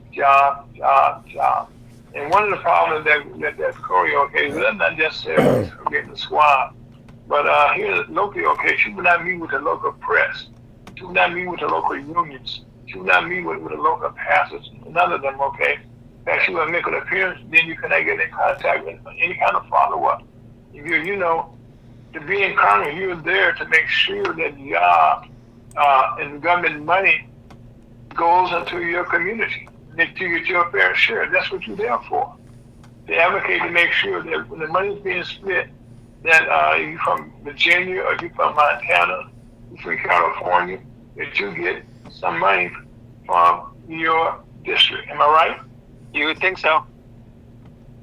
And one of the problems that Corey, okay, is not just getting the squad, but here locally, okay, she would not meet with the local press. She would not meet with the local unions. She would not meet with the local pastors. None of them, okay. In fact, she would make an appearance, then you cannot get in contact with any kind of follow-up. To be in Congress, you're there to make sure that job and government money goes into your community. To get your fair share. That's what you're there for. To advocate to make sure that when the money's being split, that you're from Virginia or you're from Montana, you're from California, that you get some money from your district. Am I right? You would think so.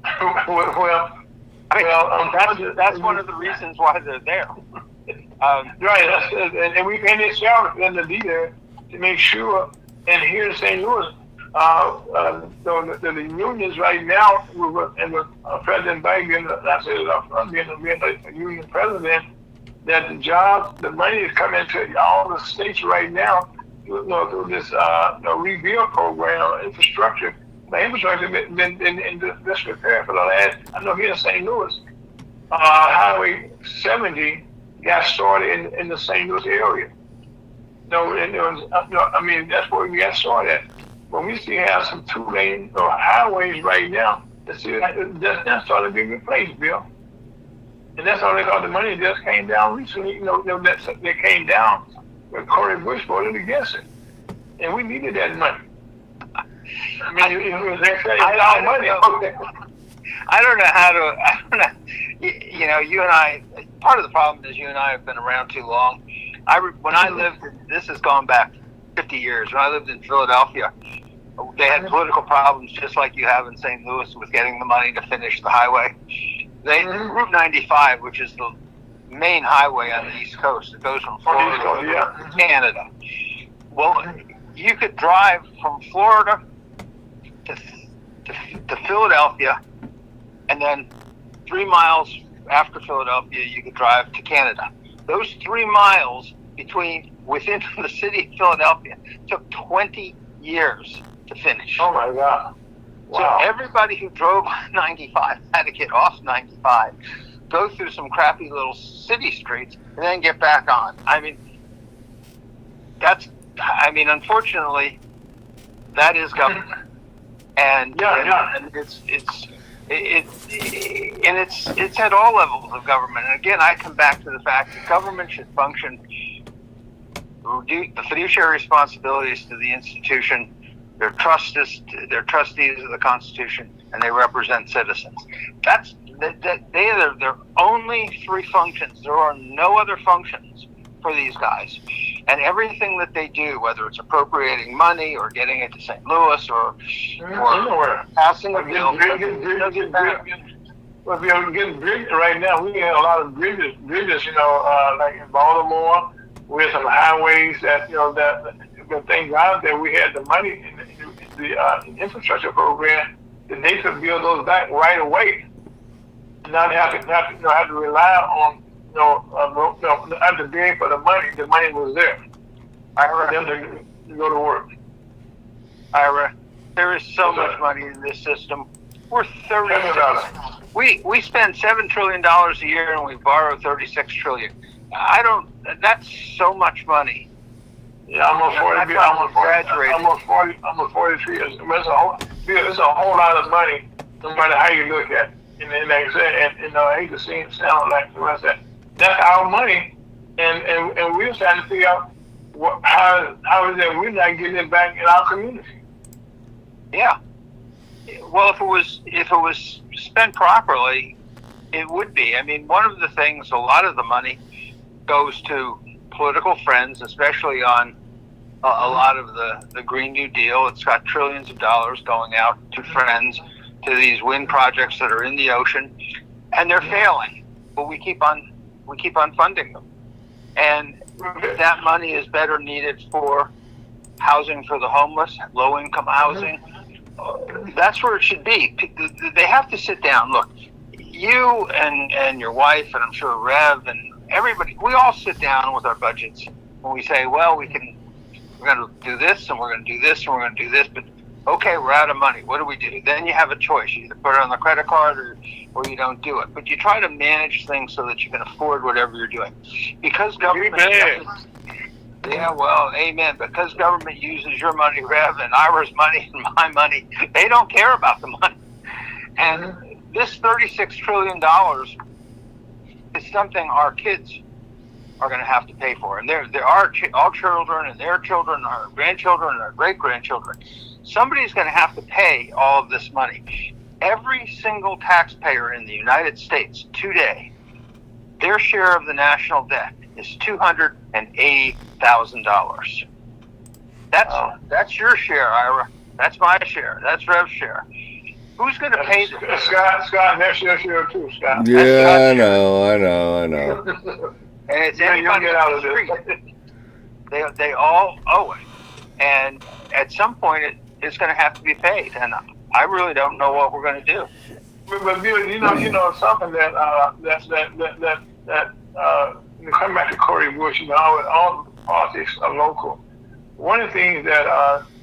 That's one of the reasons why they're there. Right, and we pay this salary for them to be there to make sure. And here in St. Louis, the unions right now, and with President Biden being a union president, that the jobs, the money is coming to all the states right now through this rebuild program, infrastructure. The infrastructure has been in disrepair for the last, I know here in St. Louis, Highway 70 got started in the St. Louis area. That's where we got started. But we still have some two-lane highways right now that's not starting to be replaced, Bill. And that's all they got. The money just came down recently. That came down when Cory Bush voted against it, and we needed that money. I mean, it was our money. I don't know how to. I don't know. You and I. Part of the problem is you and I have been around too long. When I lived, this has gone back 50 years. When I lived in Philadelphia, they had political problems just like you have in St. Louis with getting the money to finish the highway. Route 95, which is the main highway on the East Coast, it goes from Florida to Canada. Well, you could drive from Florida to Philadelphia, and then 3 miles after Philadelphia, you could drive to Canada. Those 3 miles within the city of Philadelphia took 20 years to finish. Oh my God. Wow. So everybody who drove 95 had to get off 95, go through some crappy little city streets, and then get back on. I mean, unfortunately, that is government. And it's at all levels of government. And again, I come back to the fact that government should function, the fiduciary responsibilities to the institution. They're trustees of the Constitution, and they represent citizens. They are their only 3 functions. There are no other functions for these guys. And everything that they do, whether it's appropriating money or getting it to St. Louis or passing a bill, Well, we are getting bridges right now. We have a lot of bridges, like in Baltimore. We have some highways that but thank God that we had the money in the infrastructure program that they could build those back right away. Not have to rely on have to beg for the money. The money was there. For them to go to work. Ira, there is so much money in this system. We're 36. We spend $7 trillion a year and we borrow $36 trillion. That's so much money. Yeah, almost 43. It's a whole lot of money, no matter how you look at it. And like I said, I hate to sound like the rest of that. That's our money, and we're trying to figure out how is it we're not getting it back in our community. Yeah. Well, if it was spent properly, it would be. I mean, one of the things, a lot of the money goes to political friends, especially on a lot of the Green New Deal. It's got trillions of dollars going out to friends, to these wind projects that are in the ocean, and they're failing. But we keep on funding them, and that money is better needed for housing for the homeless, low-income housing. That's where it should be. They have to sit down. Look, you and your wife, and I'm sure Rev and everybody, we all sit down with our budgets and we say, well, we're going to do this, and we're going to do this, and we're going to do this, but okay, we're out of money. What do we do? Then you have a choice. You either put it on the credit card or you don't do it. But you try to manage things so that you can afford whatever you're doing. Because government... Yeah, well, amen. Because government uses your money, Rev, and Ira's money, and my money, they don't care about the money. And this $36 trillion is something our kids are going to have to pay for. And there are our children and their children, our grandchildren and our great-grandchildren. Somebody's going to have to pay all of this money. Every single taxpayer in the United States today, their share of the national debt is $280,000. That's your share, Ira. That's my share. That's Rev's share. Who's going to pay this? Scott, that's your share too, Scott. Yeah, I know. And it's anybody out of the street. They all owe it. And at some point, it's going to have to be paid. And I really don't know what we're going to do. But you know something that come back to Cory Bush, all politics are local. One of the things that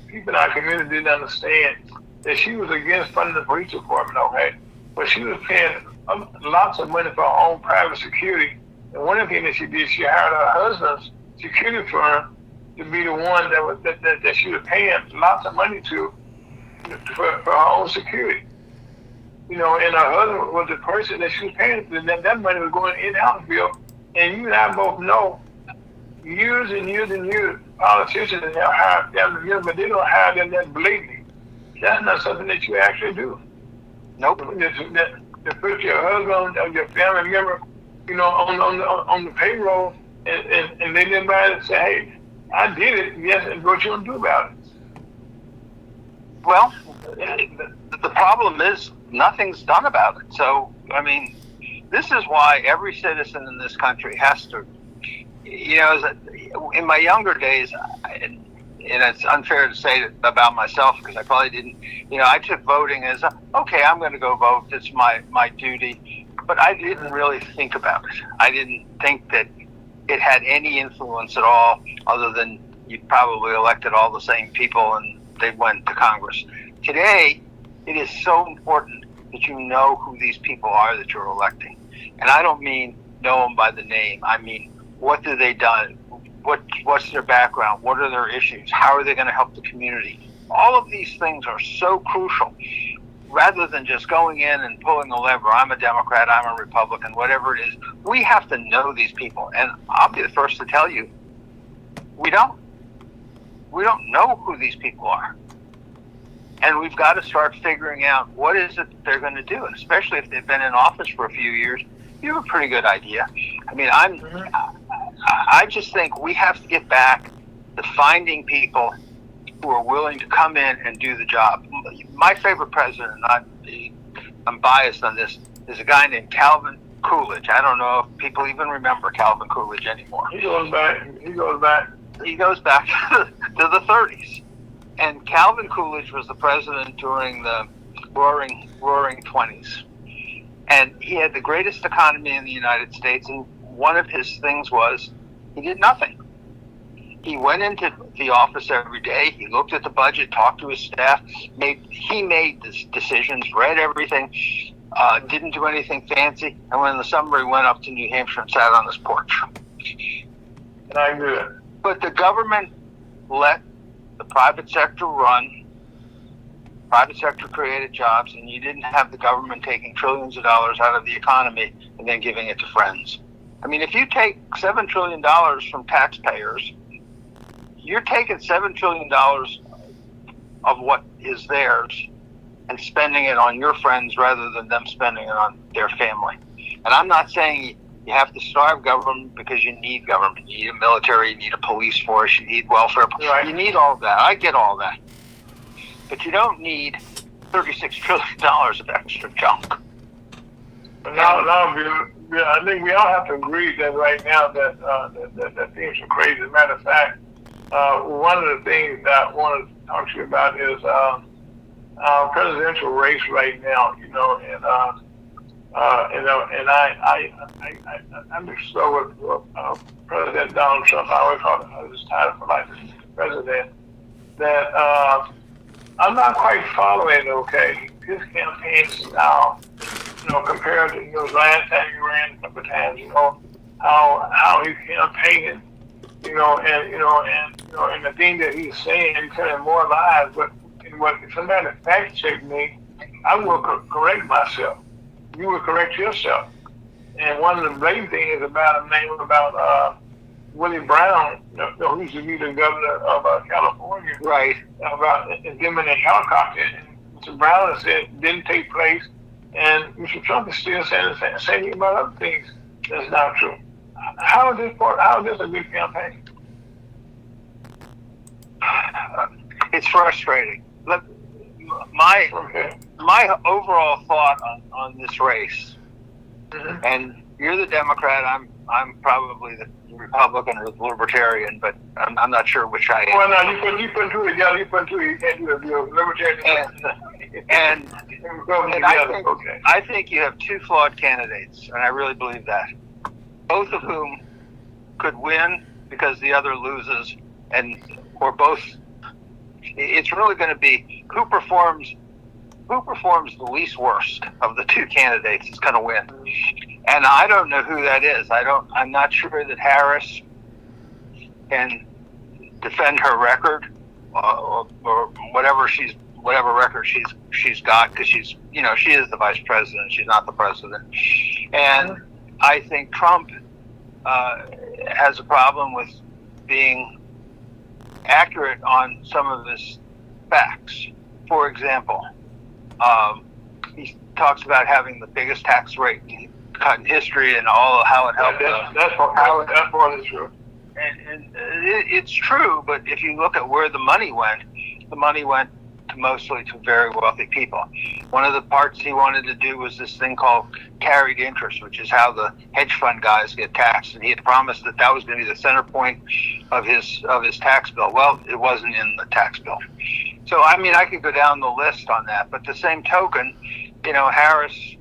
people in our community didn't understand that she was against funding the police department, okay? But she was paying lots of money for her own private security. And one of the things that she did, she hired her husband's security firm to be the one that she was paying lots of money to for her own security. and her husband was the person that she was paying. That money was going in-house bill. And you and I both know years and years and years, politicians have hired family members, but they don't hire them that blatantly. That's not something that you actually do. Nope. To put your husband or your family member, on the payroll, and they didn't buy it and say, hey, I did it, yes, and what you gonna do about it? Well, the problem is nothing's done about it. So, I mean, this is why every citizen in this country has to, in my younger days, and it's unfair to say it about myself because I probably didn't, I took voting as, okay, I'm going to go vote. It's my duty. But I didn't really think about it. I didn't think that it had any influence at all other than you probably elected all the same people and they went to Congress. Today, it is so important that you know who these people are that you're electing. And I don't mean know them by the name. I mean, what have they done? What's their background? What are their issues? How are they going to help the community? All of these things are so crucial. Rather than just going in and pulling a lever, I'm a Democrat, I'm a Republican, whatever it is, we have to know these people. And I'll be the first to tell you, we don't. We don't know who these people are. And we've got to start figuring out what is it that they're going to do. And especially if they've been in office for a few years, you have a pretty good idea. I mean, I just think we have to get back to finding people who are willing to come in and do the job. My favorite president, I'm biased on this, is a guy named Calvin Coolidge. I don't know if people even remember Calvin Coolidge anymore. He goes back to the 30s. And Calvin Coolidge was the president during the roaring 20s. And he had the greatest economy in the United States. And one of his things was he did nothing. He went into the office every day. He looked at the budget, talked to his staff. He made decisions, read everything, didn't do anything fancy. And when in the summer, he went up to New Hampshire and sat on his porch. And I agree with that. But the government let the private sector run. Private sector created jobs, and you didn't have the government taking trillions of dollars out of the economy and then giving it to friends. I mean, if you take $7 trillion from taxpayers, you're taking $7 trillion of what is theirs and spending it on your friends rather than them spending it on their family. And I'm not saying you have to starve government because you need government. You need a military, you need a police force, you need welfare. Right. You need all that. I get all that. But you don't need $36 trillion of extra junk. But now, I think we all have to agree that right now that things are crazy. As a matter of fact, one of the things that I want to talk to you about is our presidential race right now. I'm just so with President Donald Trump. I always call him his title for life as president. That I'm not quite following. Okay, his campaign style. Compared to last time he ran a couple of times. How he's campaigning. And the thing that he's saying, he's telling more lies. But if somebody fact check me, I will correct myself. You will correct yourself. And one of the blatant things about a name about Willie Brown, who used to be the governor of California, right? About them in a helicopter. And Mr. Brown said didn't take place, and Mr. Trump is still saying about other things that's not true. How is this a good campaign? It's frustrating. Look, my overall thought on this race, and you're the Democrat, I'm probably the Republican or the Libertarian, but I'm not sure which I am. Well, no, you put two together. You can't do it. Libertarian and I think you have two flawed candidates, and I really believe that. Both of whom could win because the other loses, or both. It's really going to be who performs the least worst of the two candidates is going to win. And I don't know who that is. I'm not sure that Harris can defend her record or whatever she's whatever record she's got, because she's, she is the vice president, she's not the president. And I think Trump has a problem with being accurate on some of his facts. For example, he talks about having the biggest tax rate cut in history and all how it helped. That's part is true. And it's true, but if you look at where the money went mostly to very wealthy people. One of the parts he wanted to do was this thing called carried interest, which is how the hedge fund guys get taxed, and he had promised that was going to be the center point of his tax bill. Well, it wasn't in the tax bill. So I mean, I could go down the list on that, but the same token, Harris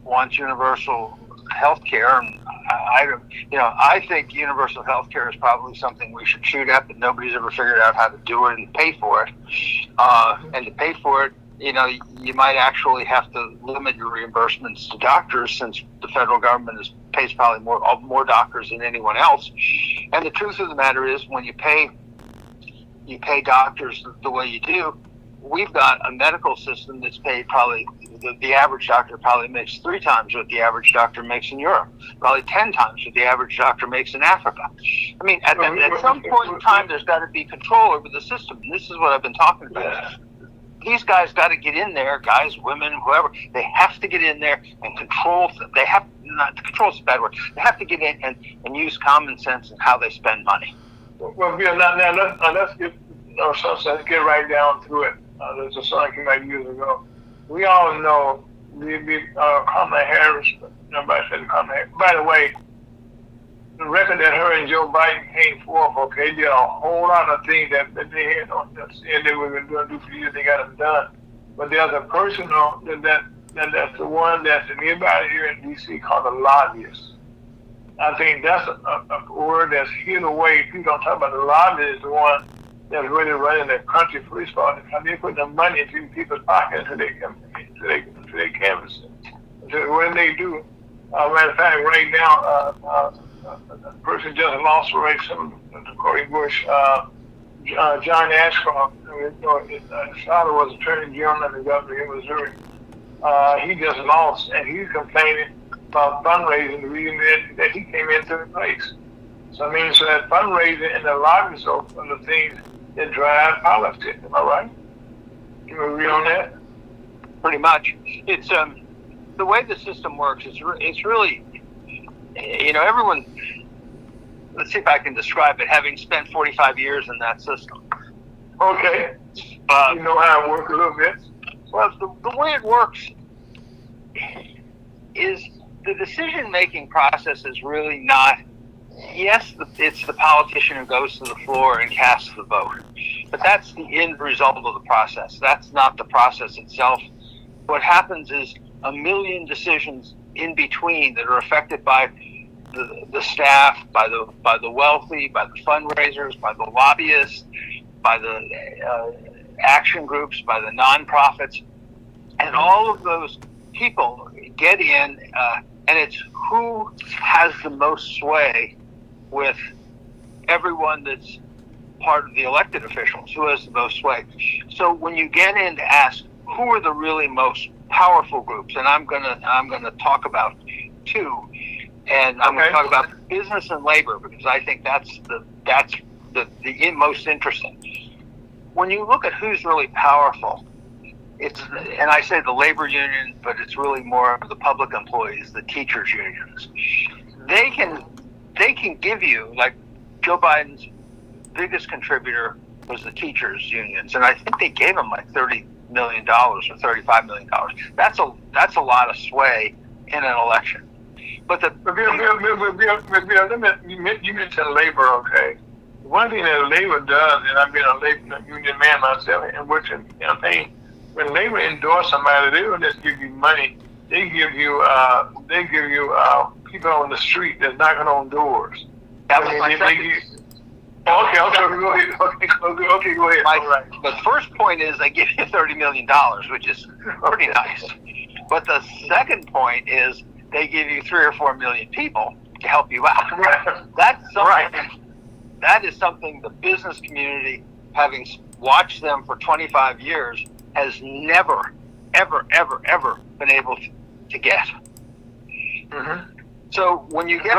wants universal health care, and I think universal health care is probably something we should shoot at, but nobody's ever figured out how to do it and pay for it. And to pay for it, you might actually have to limit your reimbursements to doctors, since the federal government pays probably more doctors than anyone else. And the truth of the matter is, when you pay doctors the way you do, we've got a medical system that's paid probably, the average doctor probably makes 3 times what the average doctor makes in Europe, probably 10 times what the average doctor makes in Africa. I mean, at some point in time, there's got to be control over the system. And this is what I've been talking about. These guys got to get in there, guys, women, whoever. They have to get in there and control. They have not to control is a bad word. They have to get in and use common sense in how they spend money. Well, Bill, now let's get get right down to it. There's a song came out years ago. We all know Kamala Harris. Nobody said Kamala Harris. By the way, the record that her and Joe Biden came forth, okay, did a whole lot of things that they had said they were going to do for years. They got them done. But there's a person that's the one that's anybody here in D.C. called a lobbyist. I think that's a word that's hid away. People don't talk about the lobbyist, the one that's really running the country police force. They put the money into people's pockets until they canvass it. So what they do? Matter of fact, right now, a person just lost a race, Cory Bush, John Ashcroft, his father was Attorney General and the governor in Missouri. He just lost, and he's complaining about fundraising, the reason that he came into the place. So I mean, so that fundraising and the lobbying are the things that drive politics. Am I right? You agree on that? Pretty much. It's the way the system works. It's really, everyone. Let's see if I can describe it. Having spent 45 years in that system. Okay. You know how it works a little bit. Well, the way it works is the decision-making process is really not. Yes, it's the politician who goes to the floor and casts the vote, but that's the end result of the process. That's not the process itself. What happens is a million decisions in between that are affected by the staff, by the wealthy, by the fundraisers, by the lobbyists, by the action groups, by the nonprofits, and all of those people get in, and it's who has the most sway with everyone that's part of the elected officials, who has the most sway. So when you get in to ask who are the really most powerful groups, and I'm gonna talk about 2, and I'm gonna talk about business and labor, because I think that's the most interesting. When you look at who's really powerful, and I say the labor union, but it's really more of the public employees, the teachers unions. They can give you, like Joe Biden's biggest contributor was the teachers unions, and I think they gave him like $30 million or $35 million. That's a lot of sway in an election. But Bill, you mentioned labor, okay? One thing that labor does, and I've been a labor union man myself and worked in campaign. When labor endorse somebody, they don't just give you money. They give you people on the street that's knocking on doors. That was my second. Okay, go ahead. Okay, go ahead. All right. The first point is they give you $30 million, which is pretty nice. But the second point is they give you 3 or 4 million people to help you out. Right. That's something. Right. That is something the business community, having watched them for 25 years, has never, ever, ever, ever been able to get. Mm-hmm. So when you get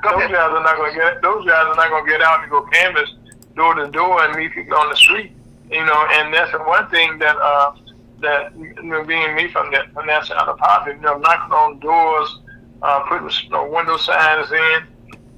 Those guys are not going to get. Those guys are not going to get out and go canvas door to door and meet people on the street. And that's the one thing that being me from that side of the pocket, knocking on doors, putting window signs in.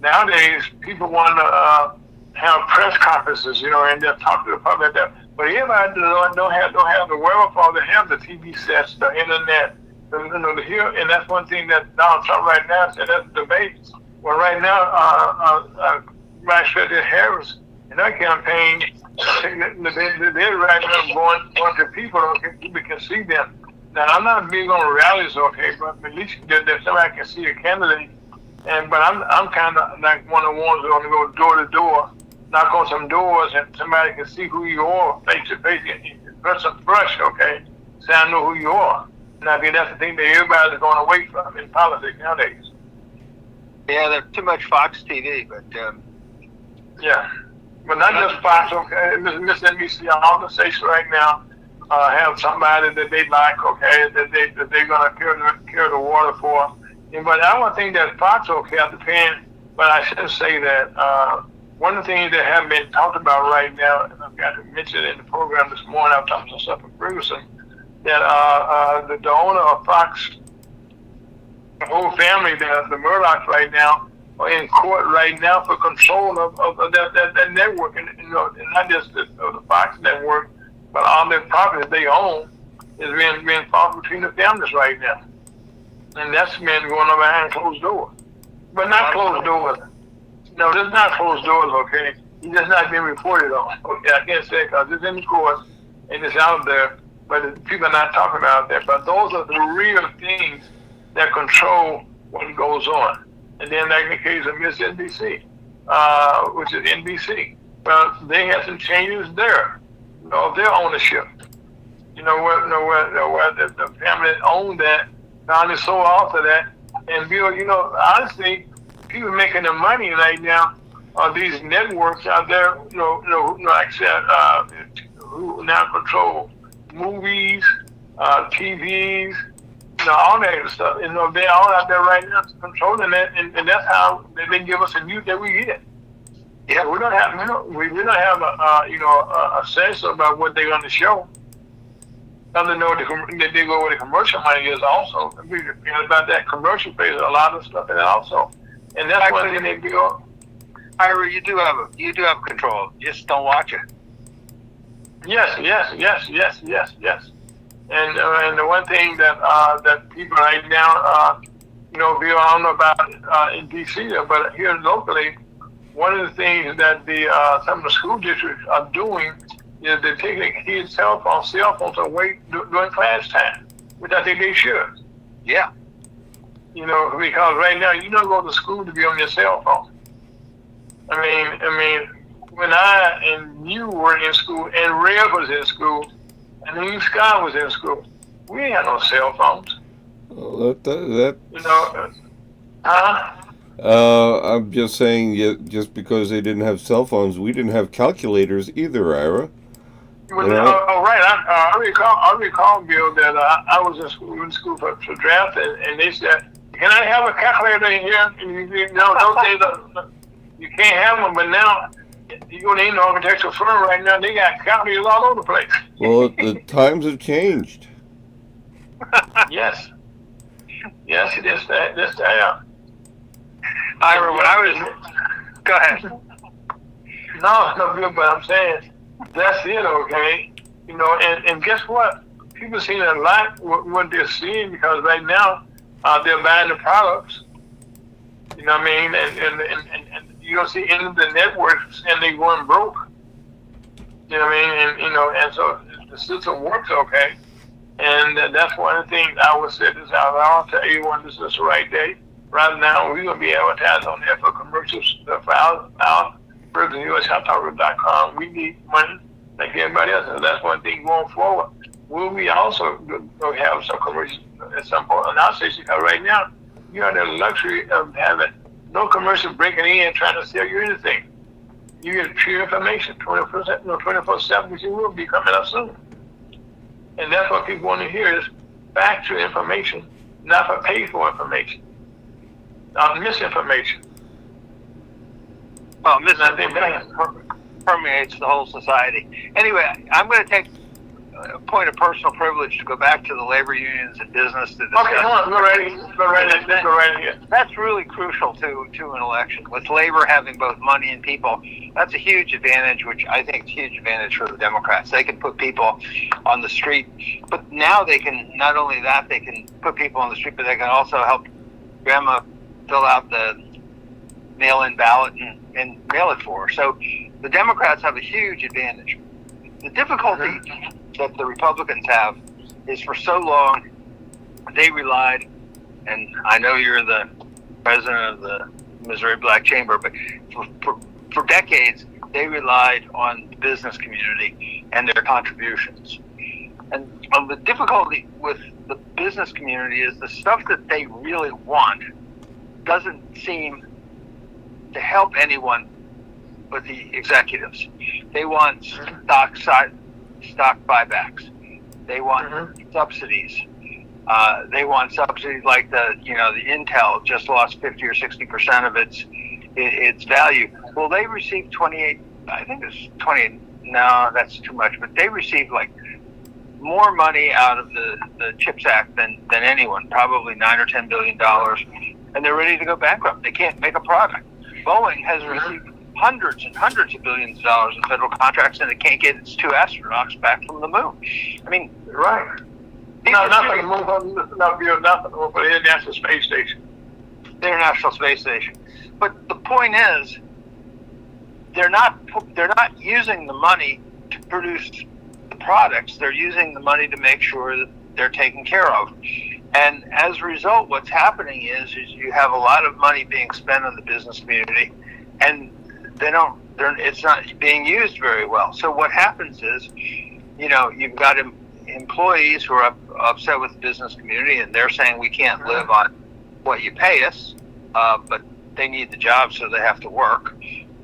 Nowadays, people want to have press conferences, and just talk to the public. But everybody don't have the wherewithal to have the TV sets, the internet, to hear. And that's one thing that Donald Trump right now said that's debate. Well, right now, Vice President Harris in her campaign, they're right now going to people so people can see them. Now, I'm not big on rallies, okay, but at least that somebody can see a candidate. But I'm kind of like one of the ones who are going to go door to door, knock on some doors, and somebody can see who you are face to face. Press a brush, okay, so I know who you are. And I think that's the thing that everybody's going away from in politics nowadays. Yeah, there's too much Fox TV, but yeah, but not just Fox. Okay, MSNBC, all the stations right now have somebody that they like. Okay, that they're gonna carry the water for. But I don't think that Fox okay at the pen. But I should say that one of the things that have been talked about right now, and I've got to mention it in the program this morning. I was talking to Suffolk Ferguson that the owner of Fox. The whole family, the Murdochs right now, are in court right now for control of that network, and not just the Fox network, but all the properties they own is being fought between the families right now, and that's been going on behind closed doors, but not closed doors. No, there's not closed doors. Okay, it's just not being reported on. Okay, I can't say because it's in the court and it's out there, but people are not talking about that. But those are the real things that control what goes on. And then like in the case of MSNBC, which is NBC, well, they had some changes there, their ownership. Where the family that owned that finally sold off of that. And honestly, people making the money right now are these networks out there, like I said, who now control movies, TVs, all that stuff. They're all out there right now controlling that, and that's how they give us the news that we get. Yeah, we don't have a sense about what they're going to show. Other than know that they go where the commercial money is also. We forget about that commercial pays a lot of stuff in it also, and that's one thing they do. Ira, you do have control. You just don't watch it. Yes. And the one thing that people right now, Bill, I don't know about in D.C., but here locally, one of the things that some of the school districts are doing is they're taking the kids' cell phones away during class time, which I think they should. Yeah. Because right now you don't go to school to be on your cell phone. I mean, when I and you were in school and Red was in school, and then Scott was in school, we ain't had no cell phones. I'm just saying, just because they didn't have cell phones, we didn't have calculators either, Ira. Right. I recall, Bill, that I was in school for draft, and they said, "Can I have a calculator in here?" And you can't have them, but now you go to any architectural firm right now, they got calculators all over the place. Well, the times have changed. Yes, it is that. Ira, when I was... Go ahead. No, Bill, but I'm saying, that's it, okay? And guess what? People see a lot what they're seeing because right now they're buying the products. You know what I mean? And you don't see any of the networks and they're going broke. You know what I mean? And so the system works okay. And that's one of the things I would say this out loud to everyone. This is the right day. Right now, we're going to be advertised on there for commercials for our USHotTalker.com. We need money like everybody else. And that's one thing going forward. Will we also going to have some commercials at some point on our station? Because right now, you have the luxury of having no commercial breaking in trying to sell you anything. You get pure information, 24/7, which you will be coming up soon. And that's what people want to hear is factual information, not for paid for information, not misinformation. Well, misinformation permeates the whole society. Anyway, I'm going to take a point of personal privilege to go back to the labor unions and business to discuss. Okay, hold on, go right here. That's really crucial to an election. With labor having both money and people, that's a huge advantage, which I think is a huge advantage for the Democrats. They can put people on the street, but now they can, not only that, they can put people on the street, but they can also help grandma fill out the mail-in ballot and mail it for her. So the Democrats have a huge advantage. The difficulty that the Republicans have is for so long they relied, and I know you're the president of the Missouri Black Chamber, but for decades they relied on the business community and their contributions. And the difficulty with the business community is the stuff that they really want doesn't seem to help anyone but the executives. They want stock buybacks. They want subsidies. They want subsidies like the Intel just lost 50 or 60% of its value. Well, they received 28. I think it's 20. No, that's too much. But they received like more money out of the CHIPS Act than anyone. Probably $9 or $10 billion, and they're ready to go bankrupt. They can't make a product. Boeing has received hundreds and hundreds of billions of dollars in federal contracts, and it can't get its 2 astronauts back from the moon. I mean, right. No, not for the moon, not for the International Space Station. The International Space Station. But the point is, they're not using the money to produce the products. They're using the money to make sure that they're taken care of. And as a result, what's happening is you have a lot of money being spent on the business community, and it's not being used very well. So what happens is, you've got employees who are upset with the business community, and they're saying we can't live on what you pay us, but they need the job, so they have to work.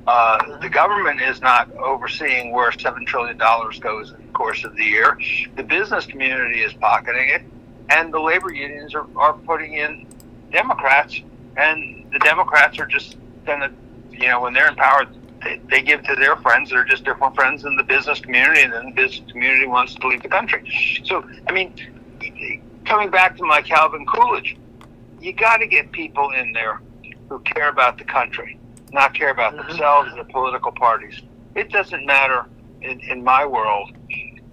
The government is not overseeing where $7 trillion goes in the course of the year. The business community is pocketing it, and the labor unions are putting in Democrats, and the Democrats are just going to, when they're in power, they give to their friends. They're just different friends in the business community, and then the business community wants to leave the country. So, I mean, coming back to my Calvin Coolidge, you got to get people in there who care about the country, not care about themselves and their political parties. It doesn't matter in my world.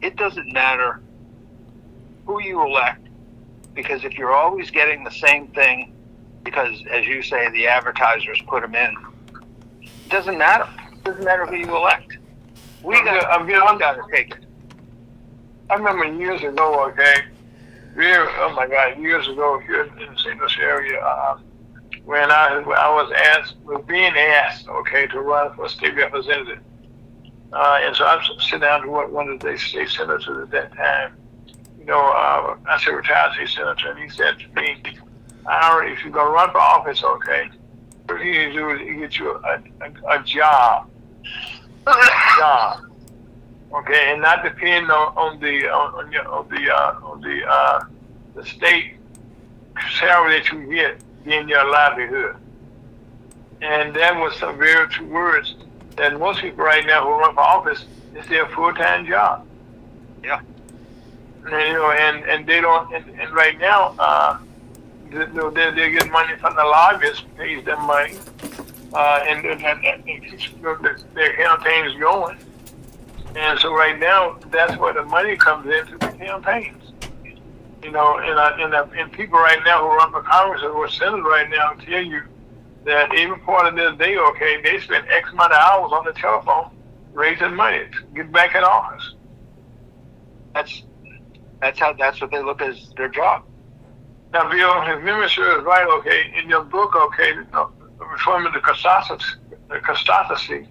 It doesn't matter who you elect, because if you're always getting the same thing, because, as you say, the advertisers put them in, it doesn't matter. It doesn't matter who you elect. We got to take it. I remember years ago, years ago here in the St. Louis area, when I was being asked, to run for state representative. And so I sit down with one of the state senators at that time. I said, retired state senator, and he said to me, if you're going to run for office, what you need to do is get you a job. And not depend on the state salary that you get in your livelihood. And that was some very true words that most people right now who run for office, it's their full-time job. Yeah. And they don't. And right now, they get money from the lobbyists, pays them money, and their campaigns going. And so right now, that's where the money comes into the campaigns. And people right now who run for Congress or Senate right now tell you that every part of their day, they spend X amount of hours on the telephone raising money to get back in office. That's what they look as their job. Now, Bill, if memory serves right, in your book, Reforming the Constituency,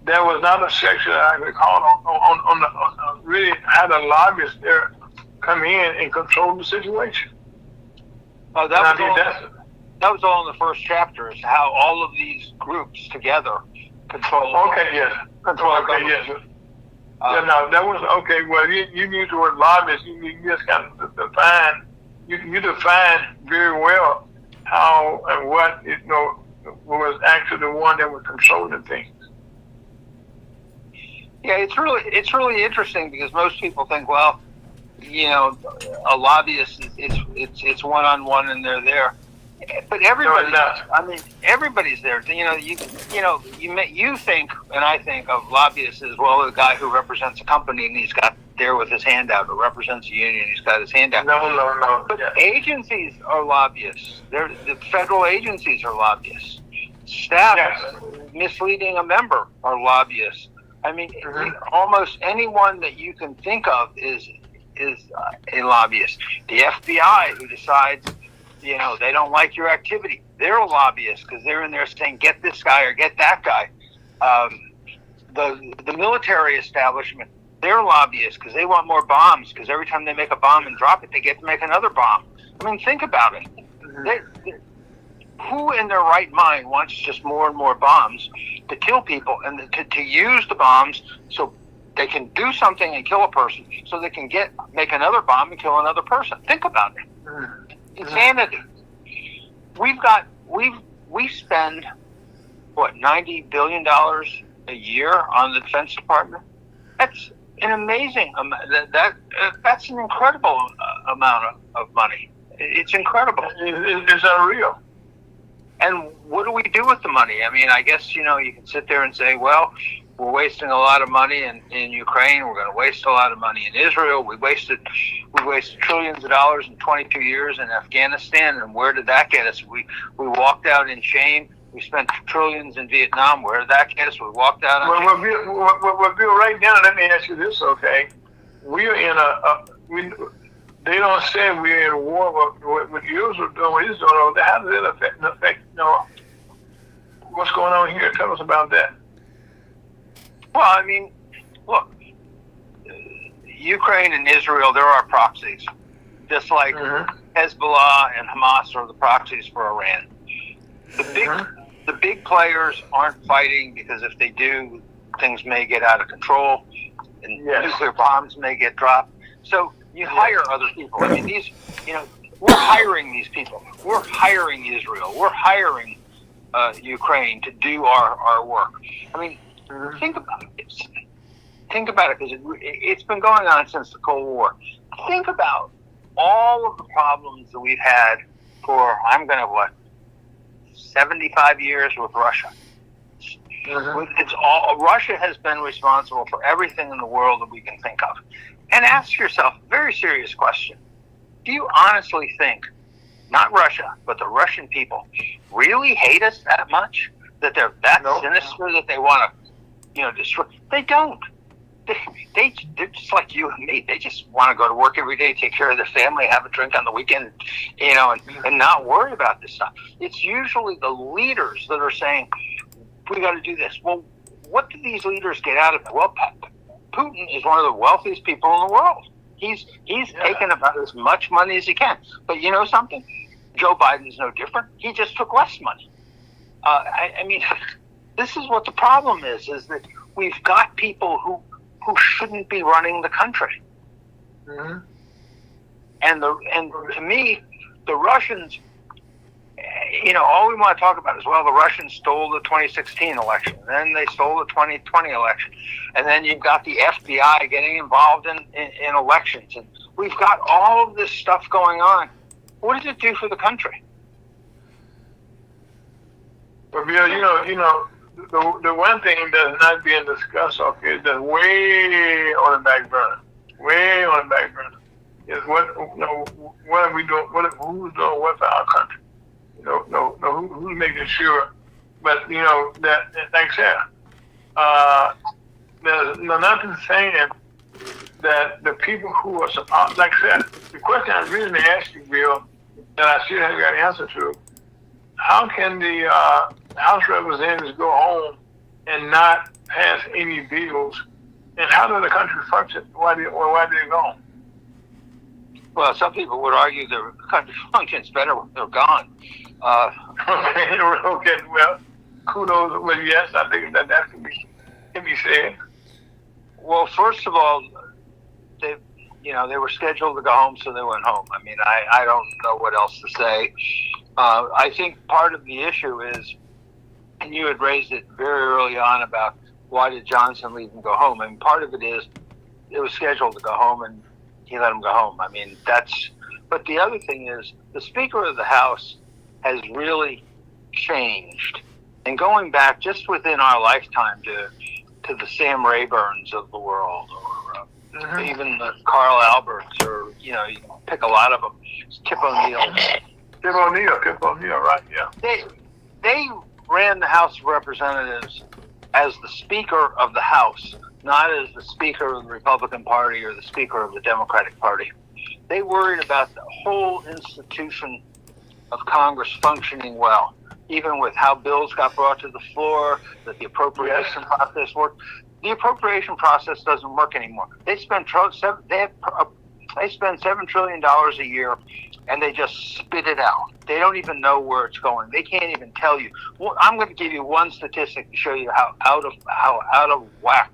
there was not a section that I recall on really how the lobbyists there come in and control the situation. Oh, that was all in the first chapter, is how all of these groups together control. Okay, yes. Control Okay, government. yes. Yeah, no, that was okay. Well, you used the word lobbyist. You just kind of define. You define very well how and what was actually the one that was controlling things. Yeah, it's really interesting because most people think, well, a lobbyist is it's one on one and they're there, but everybody. I mean, everybody's there. You think and I think of lobbyists as well as a guy who represents a company and he's got there with his hand out, or represents a union, he's got his hand out. No. But agencies are lobbyists. The federal agencies are lobbyists. Staff misleading a member are lobbyists. I mean, almost anyone that you can think of is a lobbyist. The FBI, who decides, they don't like your activity, they're a lobbyist because they're in there saying, get this guy or get that guy. The military establishment, they're lobbyists because they want more bombs, because every time they make a bomb and drop it, they get to make another bomb. I mean, think about it. Who in their right mind wants just more and more bombs to kill people and to use the bombs so they can do something and kill a person, so they can make another bomb and kill another person? Think about it. Insanity. We spend what, $90 billion a year on the Defense Department? That's an amazing amount. That's an incredible amount of money. It's incredible. It's unreal. And what do we do with the money? I mean, I guess, you can sit there and say, well, we're wasting a lot of money in Ukraine. We're going to waste a lot of money in Israel. We wasted trillions of dollars in 22 years in Afghanistan. And where did that get us? We walked out in shame. We spent trillions in Vietnam. Where did that get us? We walked out on shame. Well, Bill, right now, let me ask you this, okay? We are in they don't say we're in a war with Israel doing what it's doing. How does it affect what's going on here? Tell us about that. Well, I mean, look, Ukraine and Israel, there are proxies. Just like Hezbollah and Hamas are the proxies for Iran. The big players aren't fighting because if they do, things may get out of control and nuclear bombs may get dropped. So you hire other people. I mean, we're hiring these people. We're hiring Israel. We're hiring Ukraine to do our work. I mean, think about it. Think about it, because it's been going on since the Cold War. Think about all of the problems that we've had for, 75 years with Russia. Russia has been responsible for everything in the world that we can think of. And ask yourself a very serious question. Do you honestly think, not Russia, but the Russian people really hate us that much? That they're that sinister that they want to, destroy? They don't. They're just like you and me. They just want to go to work every day, take care of their family, have a drink on the weekend, and not worry about this stuff. It's usually the leaders that are saying, we got to do this. Well, what do these leaders get out of it? Well, Putin is one of the wealthiest people in the world. He's taken about as much money as he can. But you know something? Joe Biden's no different. He just took less money. I mean, this is what the problem is that we've got people who shouldn't be running the country. And to me, the Russians, all we want to talk about is, well, the Russians stole the 2016 election, and then they stole the 2020 election, and then you've got the FBI getting involved in elections, and we've got all of this stuff going on. What does it do for the country? Well, Bill, the one thing that's not being discussed, okay, that's way on the back burner, is what are we doing? Who's doing what for our country? Who's making sure? But that, like I said, there's nothing saying that the people who are supposed, like I said, the question I really asked you, Bill, that I still haven't got an answer to: how can the House Representatives go home and not pass any bills? And how does the country function? Why did they go? Well, some people would argue the country functions better when they're gone. Okay, well, kudos. Well, yes, I think that can be said. Well, first of all, they they were scheduled to go home, so they went home. I mean, I don't know what else to say. I think part of the issue is, and you had raised it very early on about why did Johnson leave and go home? And part of it is it was scheduled to go home, and he let him go home. I mean, but the other thing is the Speaker of the House has really changed. And going back just within our lifetime to the Sam Rayburns of the world, or even the Carl Alberts, or, you can pick a lot of them. Tip O'Neill. Tip O'Neill, right, yeah. They ran the House of Representatives as the Speaker of the House, not as the Speaker of the Republican Party or the Speaker of the Democratic Party. They worried about the whole institution of Congress functioning well, even with how bills got brought to the floor, that the appropriation process worked. The appropriation process doesn't work anymore. They spend $7 trillion a year, and they just spit it out. They don't even know where it's going. They can't even tell you. Well, I'm going to give you one statistic to show you how out of whack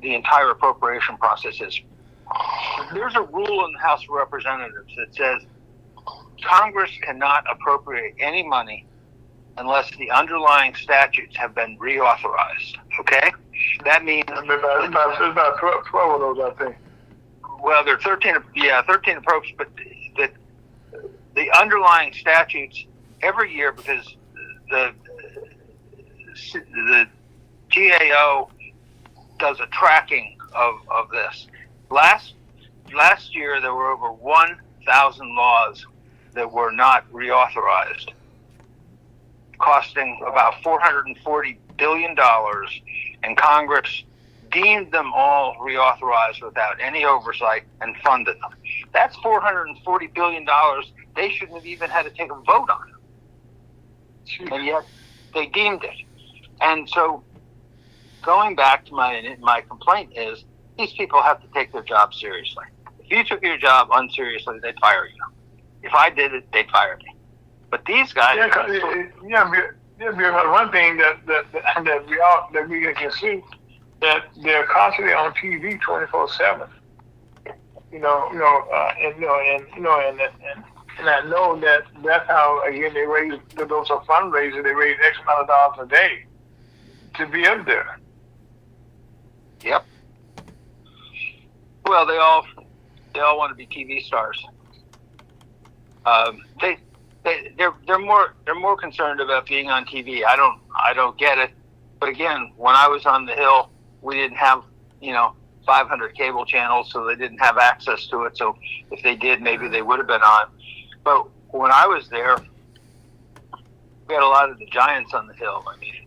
the entire appropriation process is. There's a rule in the House of Representatives that says Congress cannot appropriate any money unless the underlying statutes have been reauthorized. Okay? That means about 12 of those, I think. Well, there are 13 approaches, but the underlying statutes every year, because the GAO does a tracking of this. Last year, there were over 1,000 laws that were not reauthorized, costing about $440 billion, and Congress deemed them all reauthorized without any oversight and funded them. That's $440 billion they shouldn't have even had to take a vote on. And yet they deemed it. And so going back to my complaint is these people have to take their job seriously. If you took your job unseriously, they'd fire you. If I did it, they'd fire me. But these guys... Because one thing that we can see, that they're constantly on TV 24/7. And I know that's how, again, they raise those are fundraisers. They raise X amount of dollars a day to be up there. Yep. Well, they all want to be TV stars. They're more concerned about being on TV. I don't get it. But again, when I was on the Hill, we didn't have 500 cable channels, so they didn't have access to it. So if they did, maybe they would have been on. But when I was there, we had a lot of the giants on the Hill. I mean,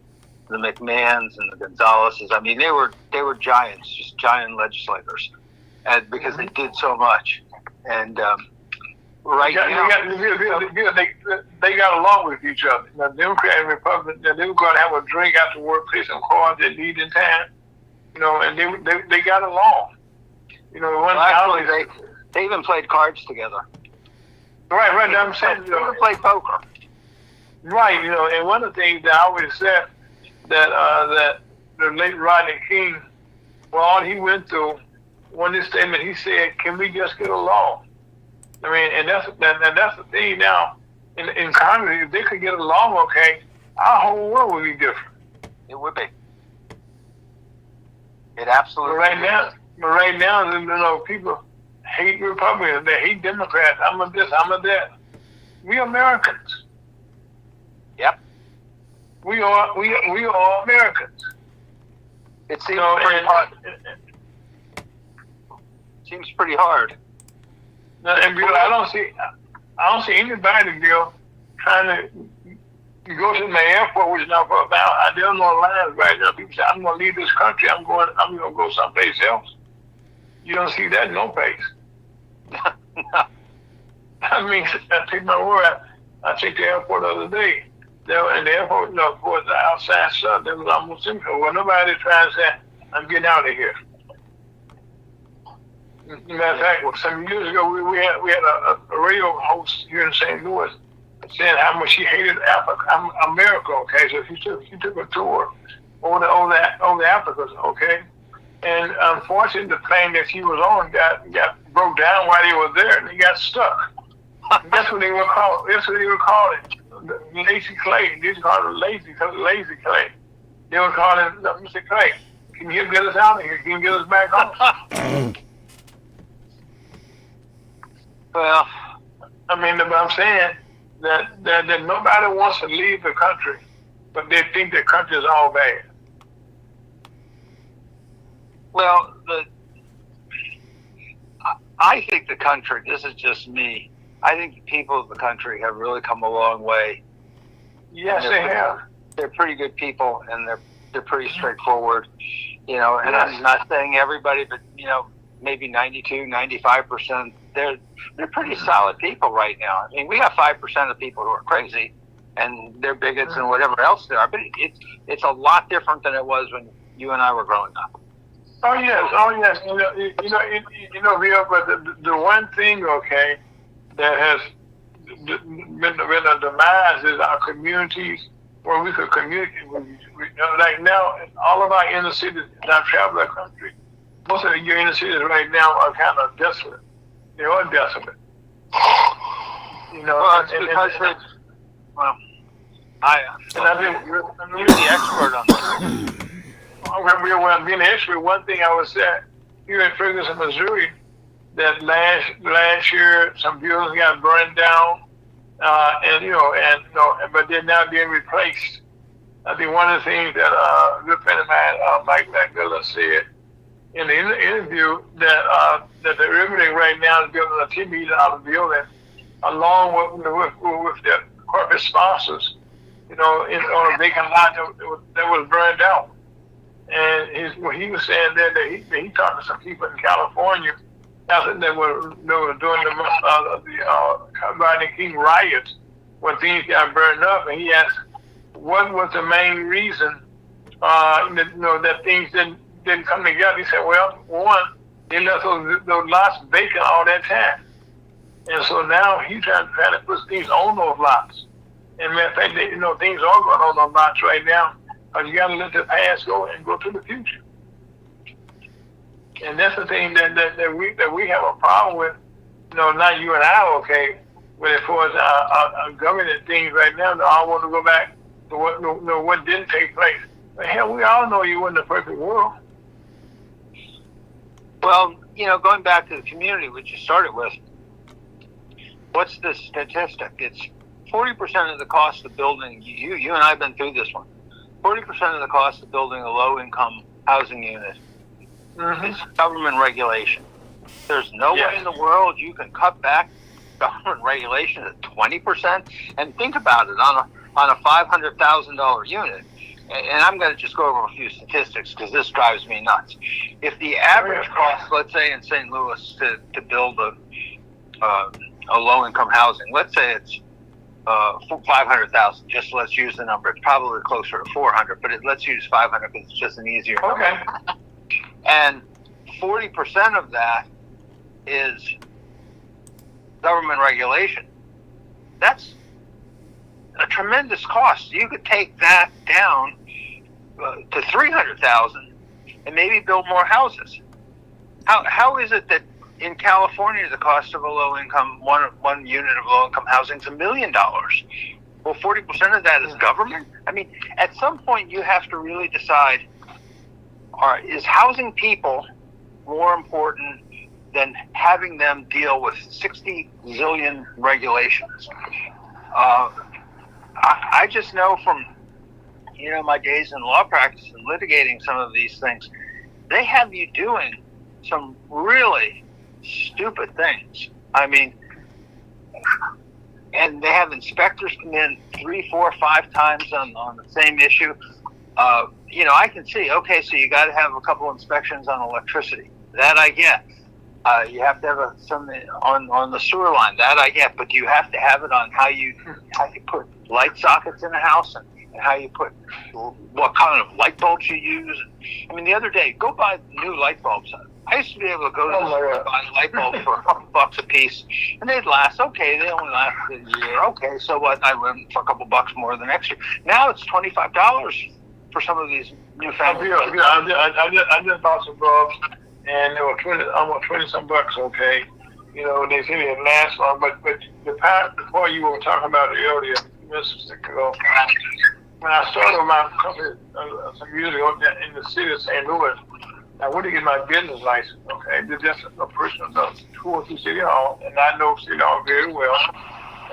the McMahons and the Gonzaleses. I mean, they were giants, just giant legislators, and because they did so much. And they got along with each other. Now, Democrat and Republican, they were going to have a drink after work, play some cards at the evening time, and they got along. They even played cards together. Right. I'm saying, they even played poker. Right, and one of the things that I always said that the late Rodney King, all he went through, one his statement, he said, "Can we just get along?" I mean, and that's the thing now in Congress. If they could get along, okay, our whole world would be different. It would be. It absolutely. But right now, people hate Republicans. They hate Democrats. I'm a this. I'm a that. We Americans. Yep. We are Americans. It seems pretty hard. Seems pretty hard. And Bill, I don't see anybody, Bill, trying to go to the airport, which is not for about. They're on the lines right now. People say, "I'm going to leave this country. I'm going to go someplace else." You don't see that no place. No. I mean, I take my word. I take the airport the other day. There in the airport, towards the outside sun, there was almost empty. Well, nobody trying to say, "I'm getting out of here." Matter of fact, some years ago, we had a radio host here in St. Louis. saying how much she hated America. Okay, so she took a tour over the Africa. Okay, and unfortunately, the plane that she was on got broke down while they were there, and they got stuck. That's what they were called. That's what they were calling lazy clay. They called it lazy clay. They were calling Mr. Clay. Can you get us out of here? Can you get us back home? Well, I mean, but I'm saying that nobody wants to leave the country, but they think the country is all bad. well, I think the country. This is just me. I think the people of the country have really come a long way. Yes, they have. They're pretty good people, and they're pretty straightforward. And Yes. I'm not saying everybody, but maybe 92, 95%. They're pretty solid people right now. I mean, we have 5% of people who are crazy, and they're bigots and whatever else they are. But it's a lot different than it was when you and I were growing up. Oh yes. Real. But the one thing, okay, that has been a demise is our communities where we could communicate with each other. Like now, all of our inner cities, and I've traveled the country, most of your inner cities right now are kind of desolate. They are desolate. Well, it's because you're the expert on this. Well, being an expert, one thing I would say here in Ferguson, Missouri, that last year some buildings got burned down, but they're now being replaced. I think one of the things that a good friend of mine, Mike McMillan, said in the interview that the urban right now is building a $10 million building along with their corporate sponsors, on a vacant lot that was burned out. And he was saying that he talked to some people in California that were doing the Rodney King riots when things got burned up, and he asked what was the main reason that things didn't come together. He said, well, one, they left those lots vacant all that time, and so now he's trying to put things on those lots. And matter of fact, things are going on those lots right now. You got to let the past go and go to the future. And that's the thing that we have a problem with. Not you and I, okay, but as far as our government things right now, they all want to go back to what didn't take place. But hell, we all know you weren't the perfect world. Well, going back to the community, which you started with, what's the statistic? It's 40% of the cost of building. You and I have been through this one. 40% of the cost of building a low-income housing unit is government regulation. There's no way in the world you can cut back government regulation at 20%. And think about it, on a $500,000 unit, and I'm going to just go over a few statistics because this drives me nuts. If the average cost, let's say in St. Louis, to build a low-income housing, let's say it's 500,000. Just let's use the number. It's probably closer to 400, but let's use 500 because it's just an easier number. Okay. And 40% of that is government regulation. That's a tremendous cost. You could take that down to 300,000 and maybe build more houses. How is it that in California, the cost of a low-income, one unit of low-income housing is $1 million? Well, 40% of that is government? I mean, at some point, you have to really decide, all right, is housing people more important than having them deal with 60 zillion regulations? I just know from, my days in law practice and litigating some of these things, they have you doing some really stupid things. I mean, and they have inspectors come in 3, 4, 5 times on the same issue. I can see, okay, so you got to have a couple inspections on electricity. That I get. You have to have some on the sewer line. That I get. But you have to have it on how you put light sockets in a house and how you put what kind of light bulbs you use. I mean, the other day, go buy new light bulbs. I used to be able to go to the store and buy a light bulb for $100 $10 a piece, and they'd last. Okay, they only last a year. Okay, so what? I went for a couple bucks more the next year. Now it's $25 for some of these newfangled. I just bought some bulbs, and they were almost 20 some bucks. Okay, they say they last long, but the part before you were talking about it earlier, minutes ago, when I started my company some years ago in the city of St. Louis, I went to get my business license. Okay, just a personal tour to City Hall, and I know City Hall very well,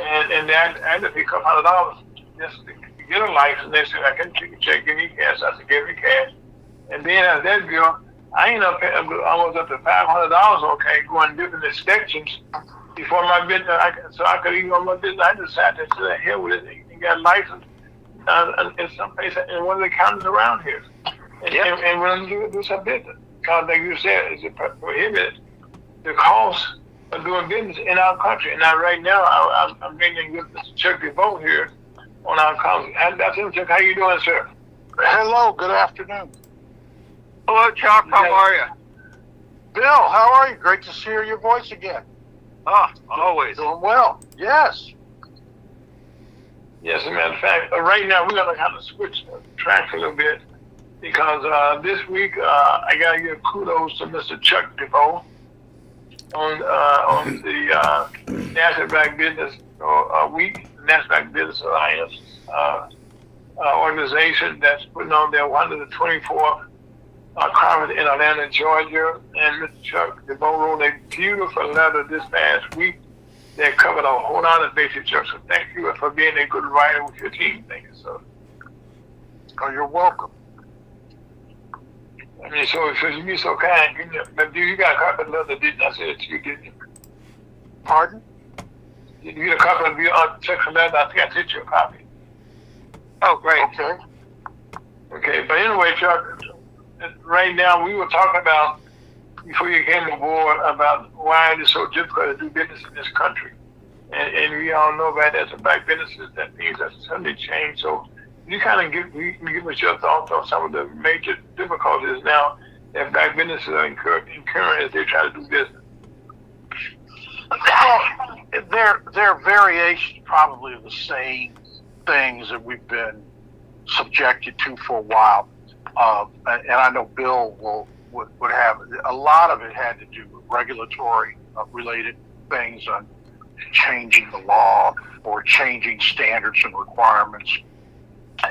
and I had to pay a couple $100 just to get a license. They said I can take a check, give me cash. I said give me cash, and then as that bill, I ended up paying almost up to $500. Okay, going different inspections before my business, so I could even on my business. I decided to sit here with it and got a license in some place in one of the counties around here. And when you do some business, because like you said, it's prohibited the cost of doing business in our country. And right now, I'm getting with Mr. Chuck DeVoe here on our council. That's him, Chuck. How you doing, sir? Hello, good afternoon. Hello, Chuck. How are you? Bill, how are you? Great to hear your voice again. Always. Doing well. Yes. Yes, as a matter of fact, right now we're going to kind of switch tracks a little bit because this week I got to give kudos to Mr. Chuck DeVoe on the National Black Business Week, National Black Business Alliance organization that's putting on their 124th conference in Atlanta, Georgia. And Mr. Chuck DeVoe wrote a beautiful letter this past week that covered a whole lot of bases, Chuck. So thank you for being a good writer with your team. Thank you, sir. Oh, you're welcome. I mean, so you be so kind. But you got a copy of the letter, didn't I? Say it to you, didn't you? Pardon? You get a copy of your Chuck's letter? I think I sent you a copy. Oh, great. Okay. Okay, but anyway, Chuck, right now we were talking about, before you came aboard, about why it is so difficult to do business in this country. And we all know that as a black businesses, that things have suddenly changed. So you kind of give us your thoughts on some of the major difficulties now that black businesses are incurring as they try to do business. Well, they're variations probably of the same things that we've been subjected to for a while. And I know Bill would have a lot of it had to do with regulatory related things on changing the law or changing standards and requirements.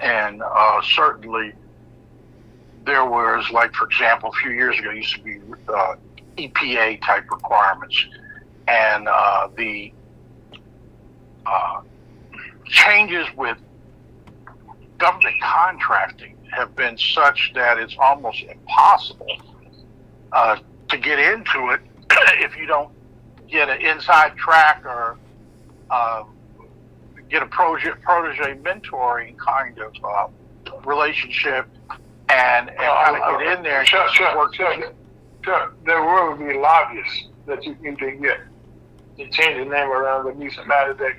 And certainly there was, like, for example, a few years ago, used to be EPA type requirements. And the changes with government contracting have been such that it's almost impossible to get into it if you don't get an inside track or get a protege mentoring kind of relationship and kind of get in there. Sure. There will be lobbyists that you can get to change the name around to be somebody that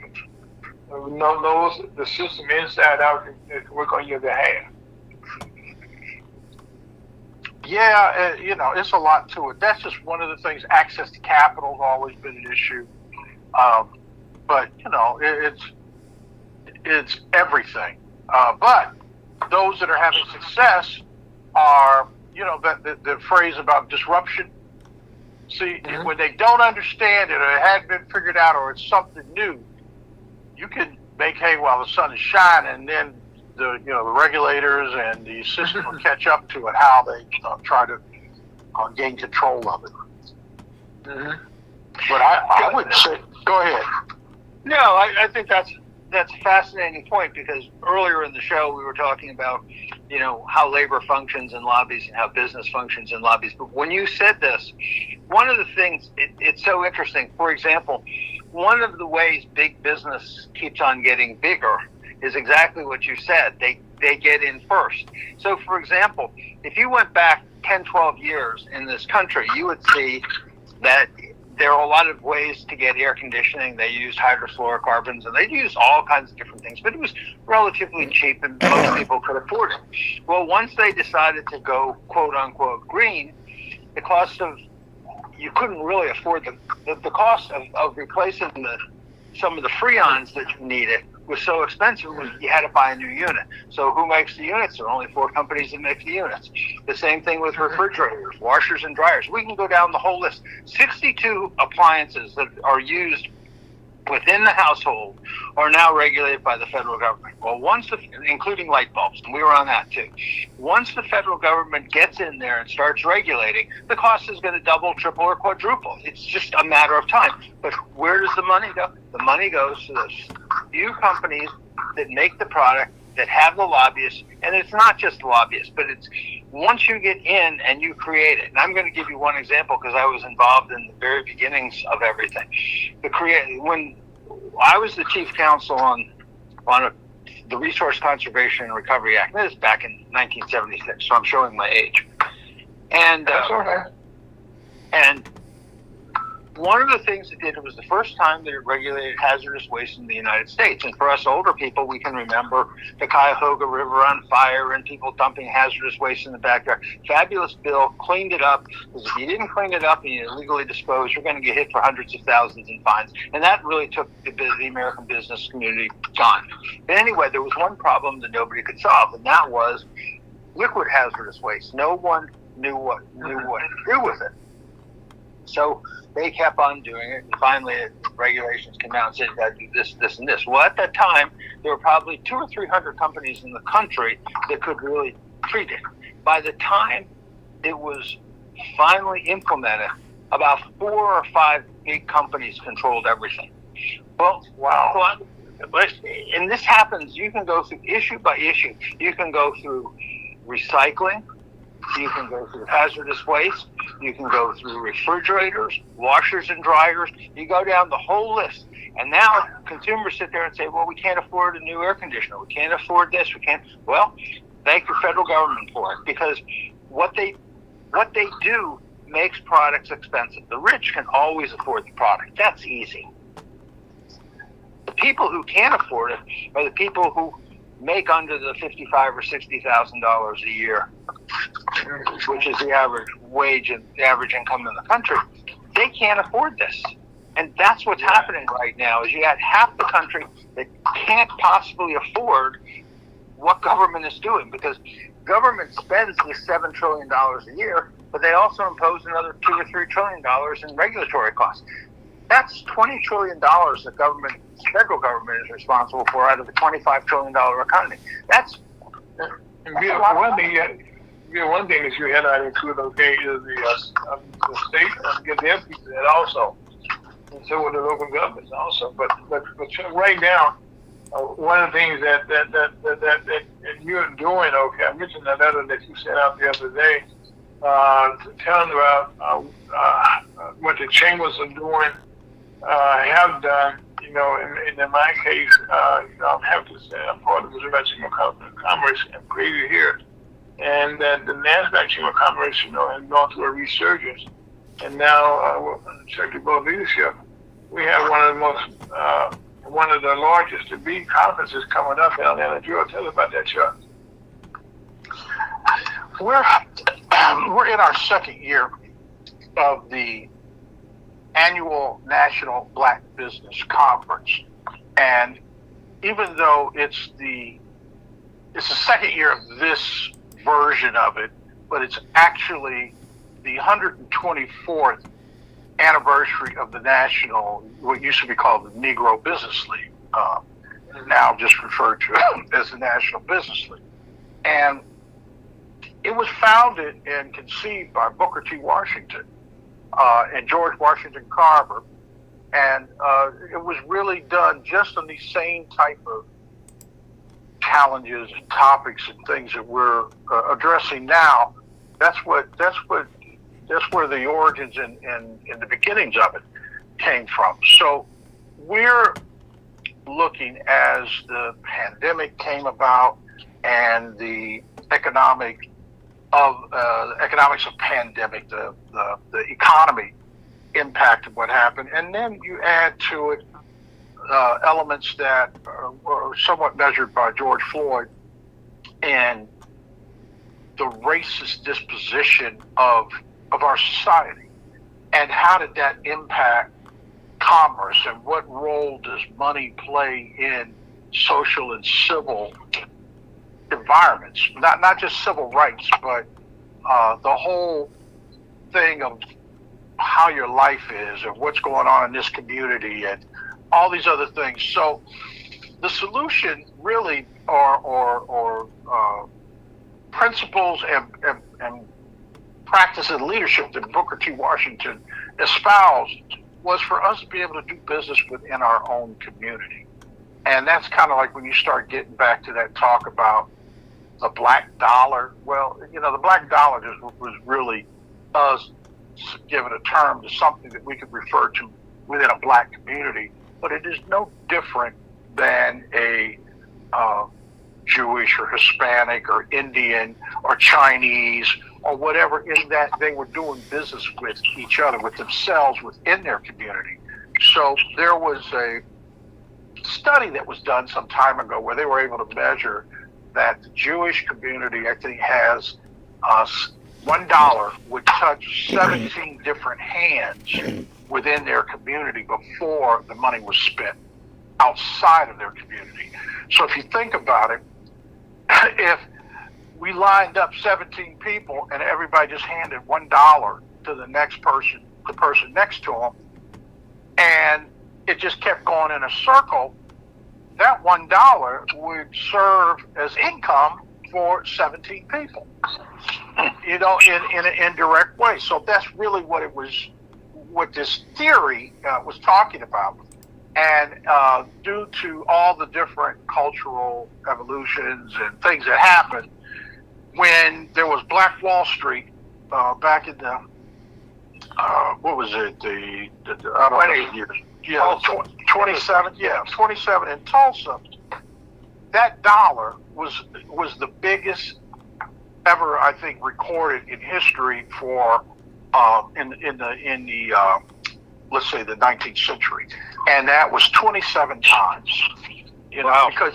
knows the system inside out and can work on your behalf. Yeah, it's a lot to it. That's just one of the things. Access to capital has always been an issue. But, it's everything. But those that are having success are, the phrase about disruption. See, when they don't understand it or it hadn't been figured out or it's something new, you can make hay while the sun is shining, and then the regulators and the system will catch up to it, how they try to gain control of it. Mm-hmm. But I would say, go ahead. No, I think that's a fascinating point, because earlier in the show we were talking about, how labor functions in lobbies and how business functions in lobbies. But when you said this, one of the things, it's so interesting. For example, one of the ways big business keeps on getting bigger is exactly what you said. They get in first. So, for example, if you went back 10, 12 years in this country, you would see that there are a lot of ways to get air conditioning. They used hydrofluorocarbons, and they used all kinds of different things, but it was relatively cheap and most people could afford it. Well, once they decided to go, quote unquote, green, the cost of you couldn't really afford the cost of replacing some of the freons that you needed was so expensive. You had to buy a new unit. So who makes the units? There are only 4 companies that make the units. The same thing with refrigerators, washers, and dryers. We can go down the whole list. 62 appliances that are used within the household are now regulated by the federal government. Well, including light bulbs, and we were on that too. Once the federal government gets in there and starts regulating, the cost is going to double, triple, or quadruple. It's just a matter of time. But where does the money go? The money goes to those few companies that make the product, that have the lobbyists, and it's not just lobbyists, but it's once you get in and you create it. And I'm going to give you one example because I was involved in the very beginnings of everything. When I was the chief counsel on the Resource Conservation and Recovery Act, this is back in 1976, so I'm showing my age. And That's okay. And one of the things it did, it was the first time that it regulated hazardous waste in the United States. And for us older people, we can remember the Cuyahoga River on fire and people dumping hazardous waste in the backyard. Fabulous bill, cleaned it up, because if you didn't clean it up and you illegally disposed, you're going to get hit for hundreds of thousands in fines. And that really took the American business community gone. But anyway, there was one problem that nobody could solve, and that was liquid hazardous waste. No one knew what to do with it. So they kept on doing it, and finally regulations came out and said you got to do this, this, and this. Well, at that time, there were probably 200 or 300 companies in the country that could really treat it. By the time it was finally implemented, about 4 or 5 big companies controlled everything. Well, wow. And this happens, you can go through issue by issue. You can go through recycling. You can go through hazardous waste. You can go through refrigerators, washers and dryers. You go down the whole list. And now consumers sit there and say, well, we can't afford a new air conditioner. We can't afford this. We can't. Well, thank your federal government for it, because what they do makes products expensive. The rich can always afford the product. That's easy. The people who can't afford it are the people who make under the $55,000 or $60,000 a year, which is the average wage and the average income in the country. They can't afford this. And that's what's happening right now, is you have half the country that can't possibly afford what government is doing, because government spends this $7 trillion a year, but they also impose another $2 or $3 trillion in regulatory costs. That's $20 trillion the federal government is responsible for out of a $25 trillion economy. That's one thing that you highlighted too, okay, is the state get their piece of that also, and so with the local governments also. But right now, one of the things that you're doing, okay, I mentioned the letter that you sent out the other day, telling about what the chambers are doing, have done. You know, in my case, I'm happy to say I'm part of the Missouri Chamber of Commerce and created here, and that the NASDAQ Chamber of Commerce, has gone through a resurgence, and now, Secretary Board leadership, we have one of the largest big conferences coming up in Atlanta. George, tell us about that, Chuck. We're in our second year of the annual National Black Business Conference, and even though it's the second year of this version of it, but it's actually the 124th anniversary of the national, what used to be called the Negro Business League, now just referred to as the National Business League. And it was founded and conceived by Booker T. Washington and George Washington Carver, and it was really done just on these same type of challenges and topics and things that we're addressing now. That's where the origins and the beginnings of it came from. So we're looking, as the pandemic came about and the economics of pandemic, the economy impacted what happened, and then you add to it elements that were somewhat measured by George Floyd and the racist disposition of our society. and how did that impact commerce, and what role does money play in social and civil environments? Not just civil rights, but the whole thing of how your life is and what's going on in this community and all these other things. So the solution really or principles and practice and leadership that Booker T. Washington espoused was for us to be able to do business within our own community. And that's kind of like when you start getting back to that talk about the black dollar. Well, the black dollar just was really us giving a term to something that we could refer to within a black community, but it is no different than a Jewish or Hispanic or Indian or Chinese or whatever, in that they were doing business with each other, with themselves, within their community. So there was a study that was done some time ago where they were able to measure that the Jewish community, I think, has $1 would touch 17 different hands within their community before the money was spent outside of their community. So if you think about it, if we lined up 17 people and everybody just handed $1 to the next person, the person next to them, and it just kept going in a circle, that $1 would serve as income for 17 people, in an indirect way. So that's really what this theory was talking about. And due to all the different cultural evolutions and things that happened, when there was Black Wall Street back in the, what was it, the I don't know, years. Yeah, 27 in Tulsa. That dollar was the biggest ever, I think, recorded in history for in the let's say the 19th century, and that was 27 times. Wow. Because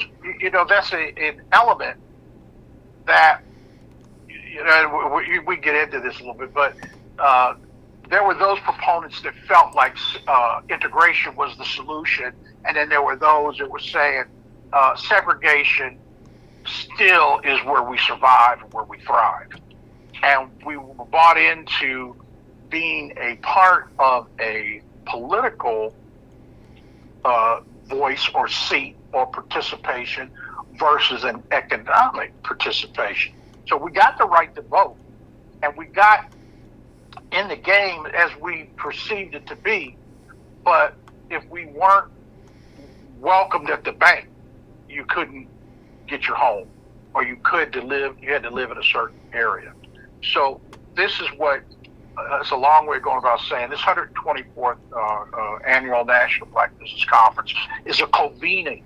that's an element that we get into this a little bit, but there were those proponents that felt like integration was the solution, and then there were those that were saying segregation still is where we survive and where we thrive. And we were bought into being a part of a political voice or seat or participation versus an economic participation. So we got the right to vote, and we got in the game as we perceived it to be. But if we weren't welcomed at the bank, you couldn't get your home, or you had to live in a certain area. So this is what it's a long way of going about saying this 124th annual National Black Business Conference is a convening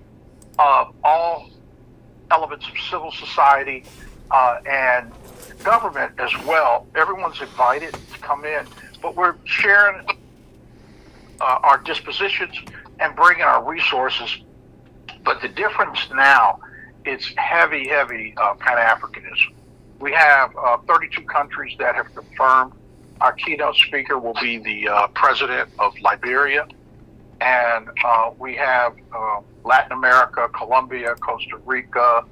of all elements of civil society and government as well. Everyone's invited to come in, but we're sharing our dispositions and bringing our resources. But the difference now, it's heavy Pan-Africanism. We have 32 countries that have confirmed. Our keynote speaker will be the president of Liberia. And we have Latin America, Colombia, Costa Rica,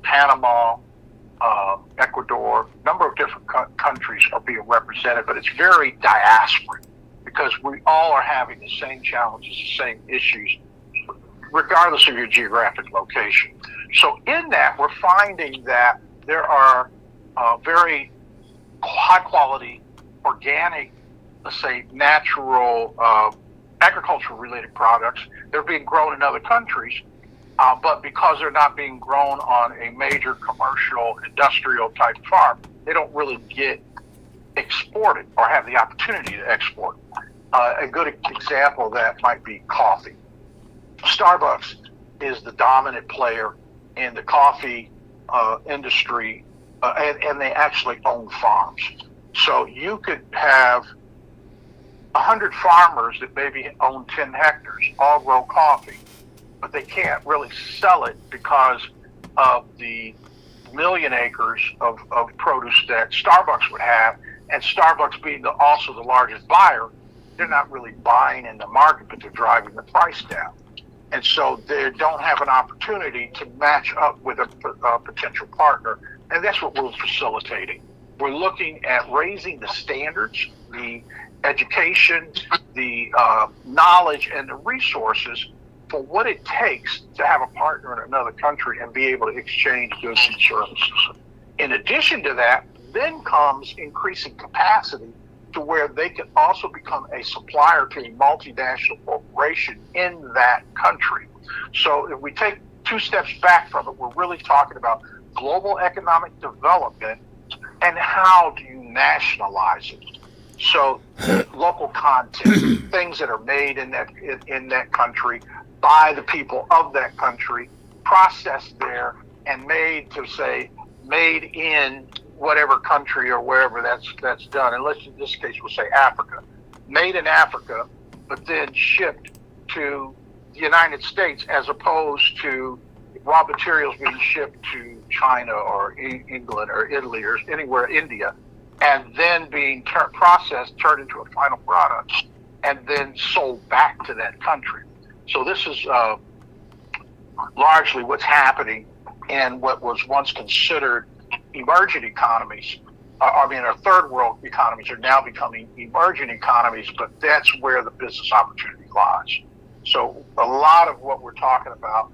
Panama, Ecuador. A number of different countries are being represented, but it's very diasporic because we all are having the same challenges, the same issues, regardless of your geographic location. So in that, we're finding that there are very high quality, organic, let's say natural, agricultural related products. They're being grown in other countries, but because they're not being grown on a major commercial, industrial type farm, they don't really get exported or have the opportunity to export. A good example of that might be coffee. Starbucks is the dominant player in the coffee industry, and they actually own farms. So you could have 100 farmers that maybe own 10 hectares, all grow coffee, but they can't really sell it because of the million acres of produce that Starbucks would have, and Starbucks being also the largest buyer, they're not really buying in the market, but they're driving the price down. And so they don't have an opportunity to match up with a potential partner. And that's what we're facilitating. We're looking at raising the standards, the education, the knowledge, and the resources for what it takes to have a partner in another country and be able to exchange goods and services. In addition to that, then comes increasing capacity to where they can also become a supplier to a multinational corporation in that country. So if we take 2 steps back from it, we're really talking about global economic development and how do you nationalize it. So local content, things that are made in that country by the people of that country, processed there and made to say made in whatever country or wherever that's done. And let's, in this case, we'll say Africa. Made in Africa, but then shipped to the United States, as opposed to raw materials being shipped to China or England or Italy or anywhere, India, and then being processed, turned into a final product, and then sold back to that country. So this is largely what's happening in what was once considered emerging economies. Our third world economies are now becoming emerging economies, but that's where the business opportunity lies. So a lot of what we're talking about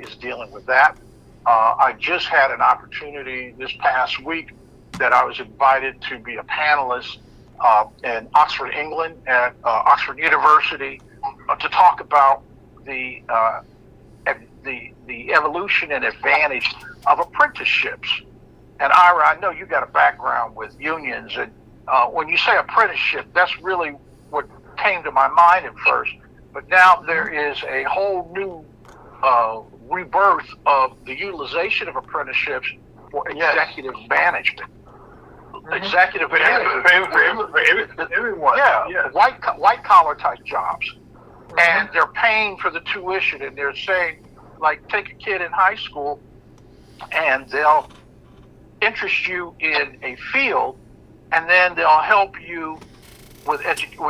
is dealing with that. I just had an opportunity this past week that I was invited to be a panelist in Oxford, England, at Oxford University, to talk about the evolution and advantage of apprenticeships. And Ira, I know you got a background with unions, and when you say apprenticeship, that's really what came to my mind at first. But now there is a whole new rebirth of the utilization of apprenticeships for executive management. Executive management for everyone. Yeah, white collar type jobs. And they're paying for the tuition, and they're saying, like, take a kid in high school and they'll interest you in a field, and then they'll help you with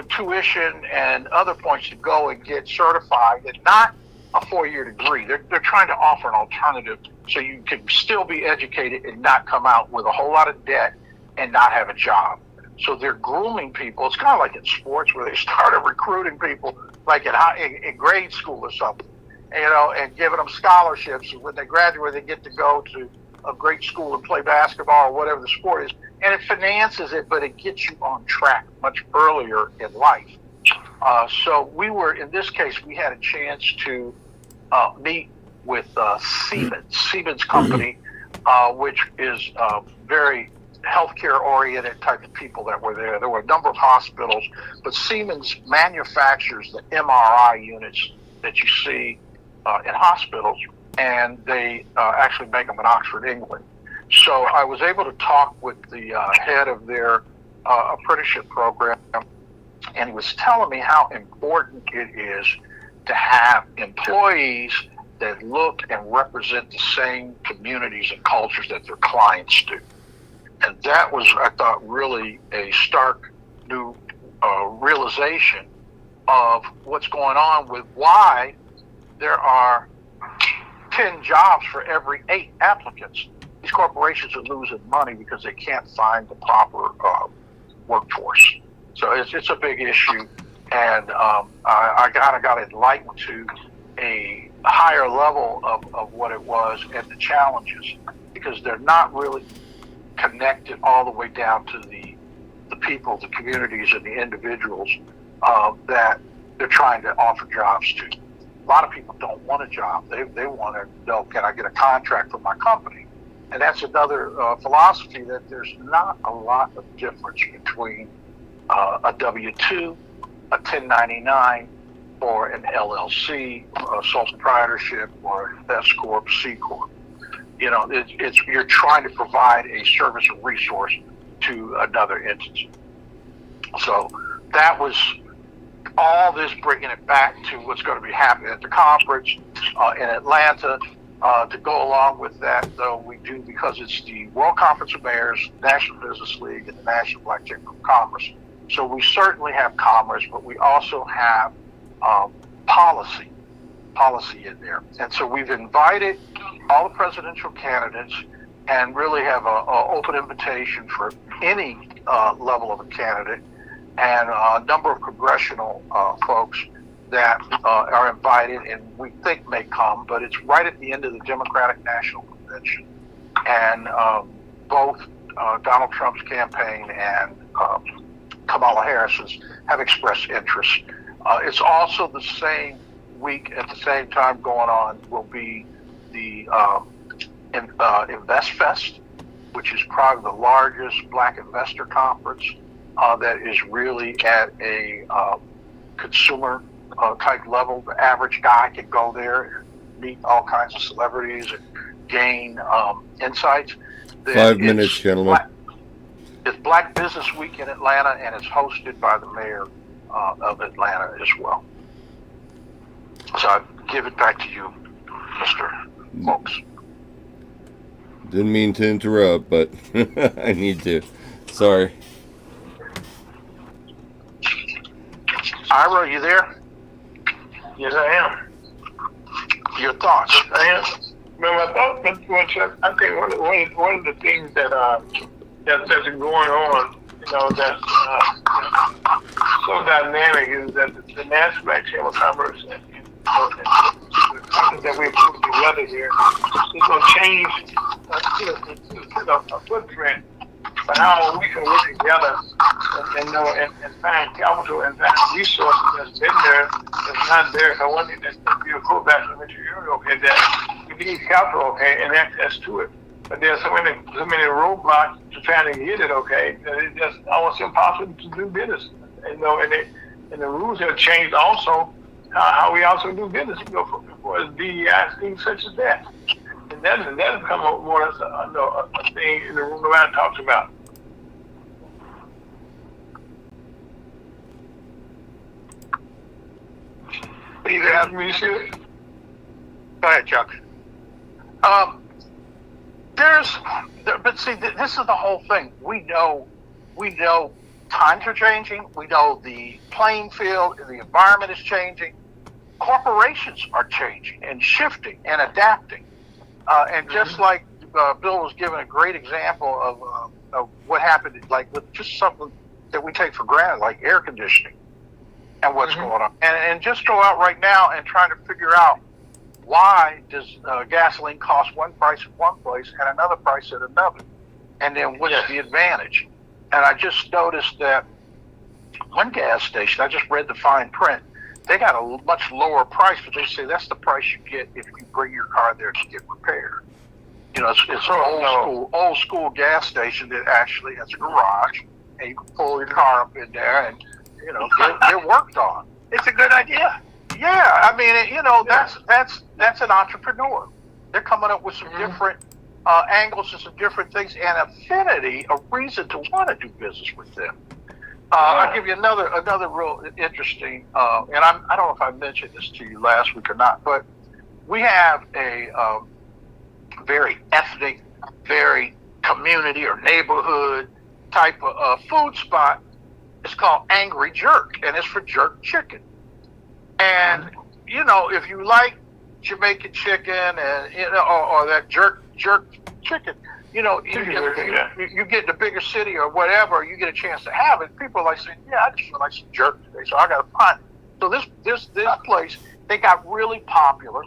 tuition and other points to go and get certified, and not a 4-year degree. They're trying to offer an alternative so you can still be educated and not come out with a whole lot of debt and not have a job. So they're grooming people. It's kind of like in sports where they started recruiting people like in grade school or something, and giving them scholarships. When they graduate, they get to go to a great school and play basketball or whatever the sport is. And it finances it, but it gets you on track much earlier in life. So in this case, we had a chance to meet with Siemens Company, which is very healthcare oriented type of people that were there. There were a number of hospitals, but Siemens manufactures the MRI units that you see in hospitals, and they actually make them in Oxford, England. So I was able to talk with the head of their apprenticeship program, and he was telling me how important it is to have employees that look and represent the same communities and cultures that their clients do. And that was, I thought, really a stark new realization of what's going on with why there are 10 jobs for every 8 applicants. These corporations are losing money because they can't find the proper workforce. So it's a big issue, and I kind of got enlightened to a higher level of what it was and the challenges, because they're not really connected all the way down to the people, the communities, and the individuals that they're trying to offer jobs to. A lot of people don't want a job. They want to know, can I get a contract from my company? And that's another philosophy, that there's not a lot of difference between a W-2, a 1099, or an LLC, a sole proprietorship, or S Corp, C Corp. It's you're trying to provide a service or resource to another entity. So that was all this, bringing it back to what's going to be happening at the conference in Atlanta. To go along with that, though, we do, because it's the World Conference of Mayors, National Business League, and the National Black Chamber of Commerce. So we certainly have commerce, but we also have policy in there. And so we've invited all the presidential candidates and really have an open invitation for any level of a candidate, and a number of congressional folks that are invited and we think may come, but it's right at the end of the Democratic National Convention. And both Donald Trump's campaign and Kamala Harris's have expressed interest. It's also the same week, at the same time going on, will be the Invest Fest, which is probably the largest black investor conference that is really at a consumer type level. The average guy can go there and meet all kinds of celebrities and gain insights. 5 minutes, gentlemen. It's Black Business Week in Atlanta, and it's hosted by the mayor of Atlanta as well. So I give it back to you, Mr. Folks. Didn't mean to interrupt, but I need to. Sorry. Ira, are you there? Yes, I am. Your thoughts? I am. Well, my thoughts, I think one of the things that's going on, that's so dynamic, is that the National Black Chamber of Commerce and the conference that we put together here is going to change a footprint for how we can work together and find capital and find resources that's been there, that's not there. So one thing that's going to be a Kovacs material, okay, that we need capital, okay, and access to it. But there's so many roadblocks to trying to get it, okay, that it's just almost impossible to do business. And the rules have changed also how we also do business, for DEI, things such as that. And that has become more or less a thing in the room nobody talks about. You have me, sir? Go ahead, Chuck. But see, this is the whole thing. We know times are changing. We know the playing field and the environment is changing. Corporations are changing and shifting and adapting. And just like Bill was giving a great example of what happened, like with just something that we take for granted, like air conditioning and what's going on. And just go out right now and try to figure out, why does gasoline cost one price at one place and another price at another? And then what's the advantage? And I just noticed that one gas station, I just read the fine print, they got a much lower price, but they say that's the price you get if you bring your car there to get repaired. It's an old school gas station that actually has a garage, and you can pull your car up in there and get worked on. It's a good idea. Yeah, I mean, that's an entrepreneur. They're coming up with some different angles and some different things, and affinity, a reason to want to do business with them. I'll give you another real interesting, and I don't know if I mentioned this to you last week or not, but we have a very ethnic, very community or neighborhood type of food spot. It's called Angry Jerk, and it's for jerk chicken. And if you like Jamaican chicken and or that jerk chicken, you get in a bigger city or whatever, you get a chance to have it. People are like saying, "Yeah, I just feel like some jerk today, so I got to find it." So this place, they got really popular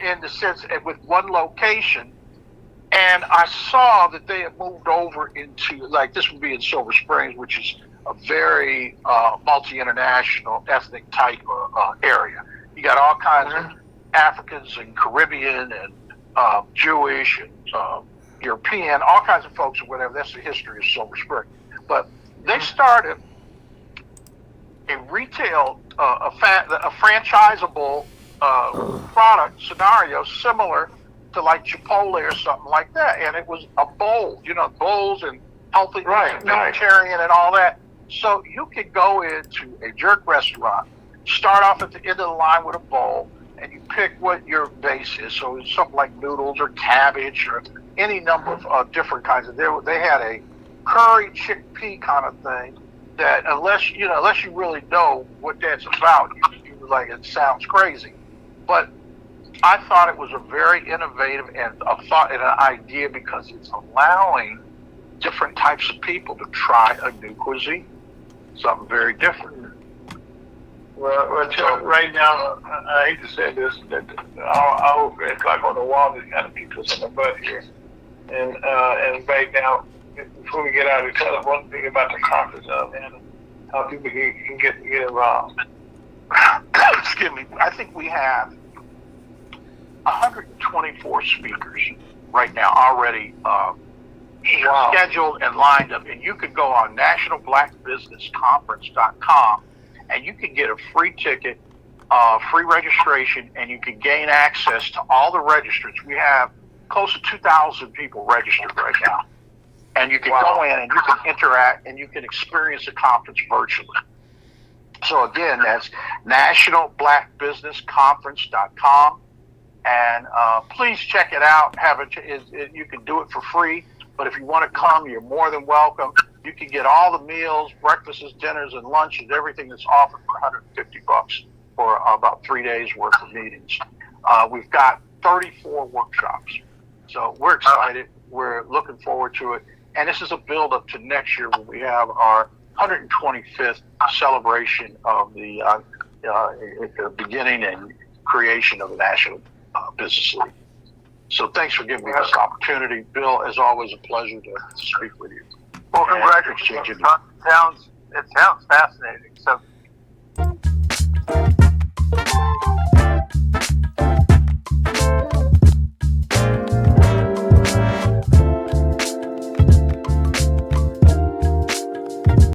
in the sense with one location, and I saw that they had moved over into, like, this would be in Silver Springs, which is a very multi-international ethnic type area. You got all kinds of Africans and Caribbean and Jewish and European, all kinds of folks or whatever. That's the history of Silver Spring. But they started a retail, a franchisable product scenario similar to like Chipotle or something like that. And it was a bowl, bowls and healthy vegetarian and all that. So you could go into a jerk restaurant, start off at the end of the line with a bowl, and you pick what your base is. So it's something like noodles or cabbage or any number of different kinds of. They had a curry chickpea kind of thing that unless you really know what that's about, you like it sounds crazy, but I thought it was a very innovative and a thought and an idea because it's allowing different types of people to try a new cuisine, something very different. Well, Chuck, right now, I hate to say this, that our red clock on the wall is kind of keeps us in the butt here. And right now, before we get out of here, tell us one thing about the conference and how people can get involved. Excuse me. I think we have 124 speakers right now already scheduled and lined up. And you could go on nationalblackbusinessconference.com and you can get a free ticket, free registration, and you can gain access to all the registrants. We have close to 2,000 people registered right now. And you can go in and you can interact and you can experience the conference virtually. So again, that's nationalblackbusinessconference.com. And please check it out. You can do it for free. But if you want to come, you're more than welcome. You can get all the meals, breakfasts, dinners, and lunches, everything that's offered for $150 for about 3 days worth of meetings. We've got 34 workshops. So we're excited. We're looking forward to it. And this is a build up to next year when we have our 125th celebration of the beginning and creation of the National Business League. So thanks for giving me this opportunity. Bill, as always, a pleasure to speak with you. Well, congratulations. It sounds fascinating. So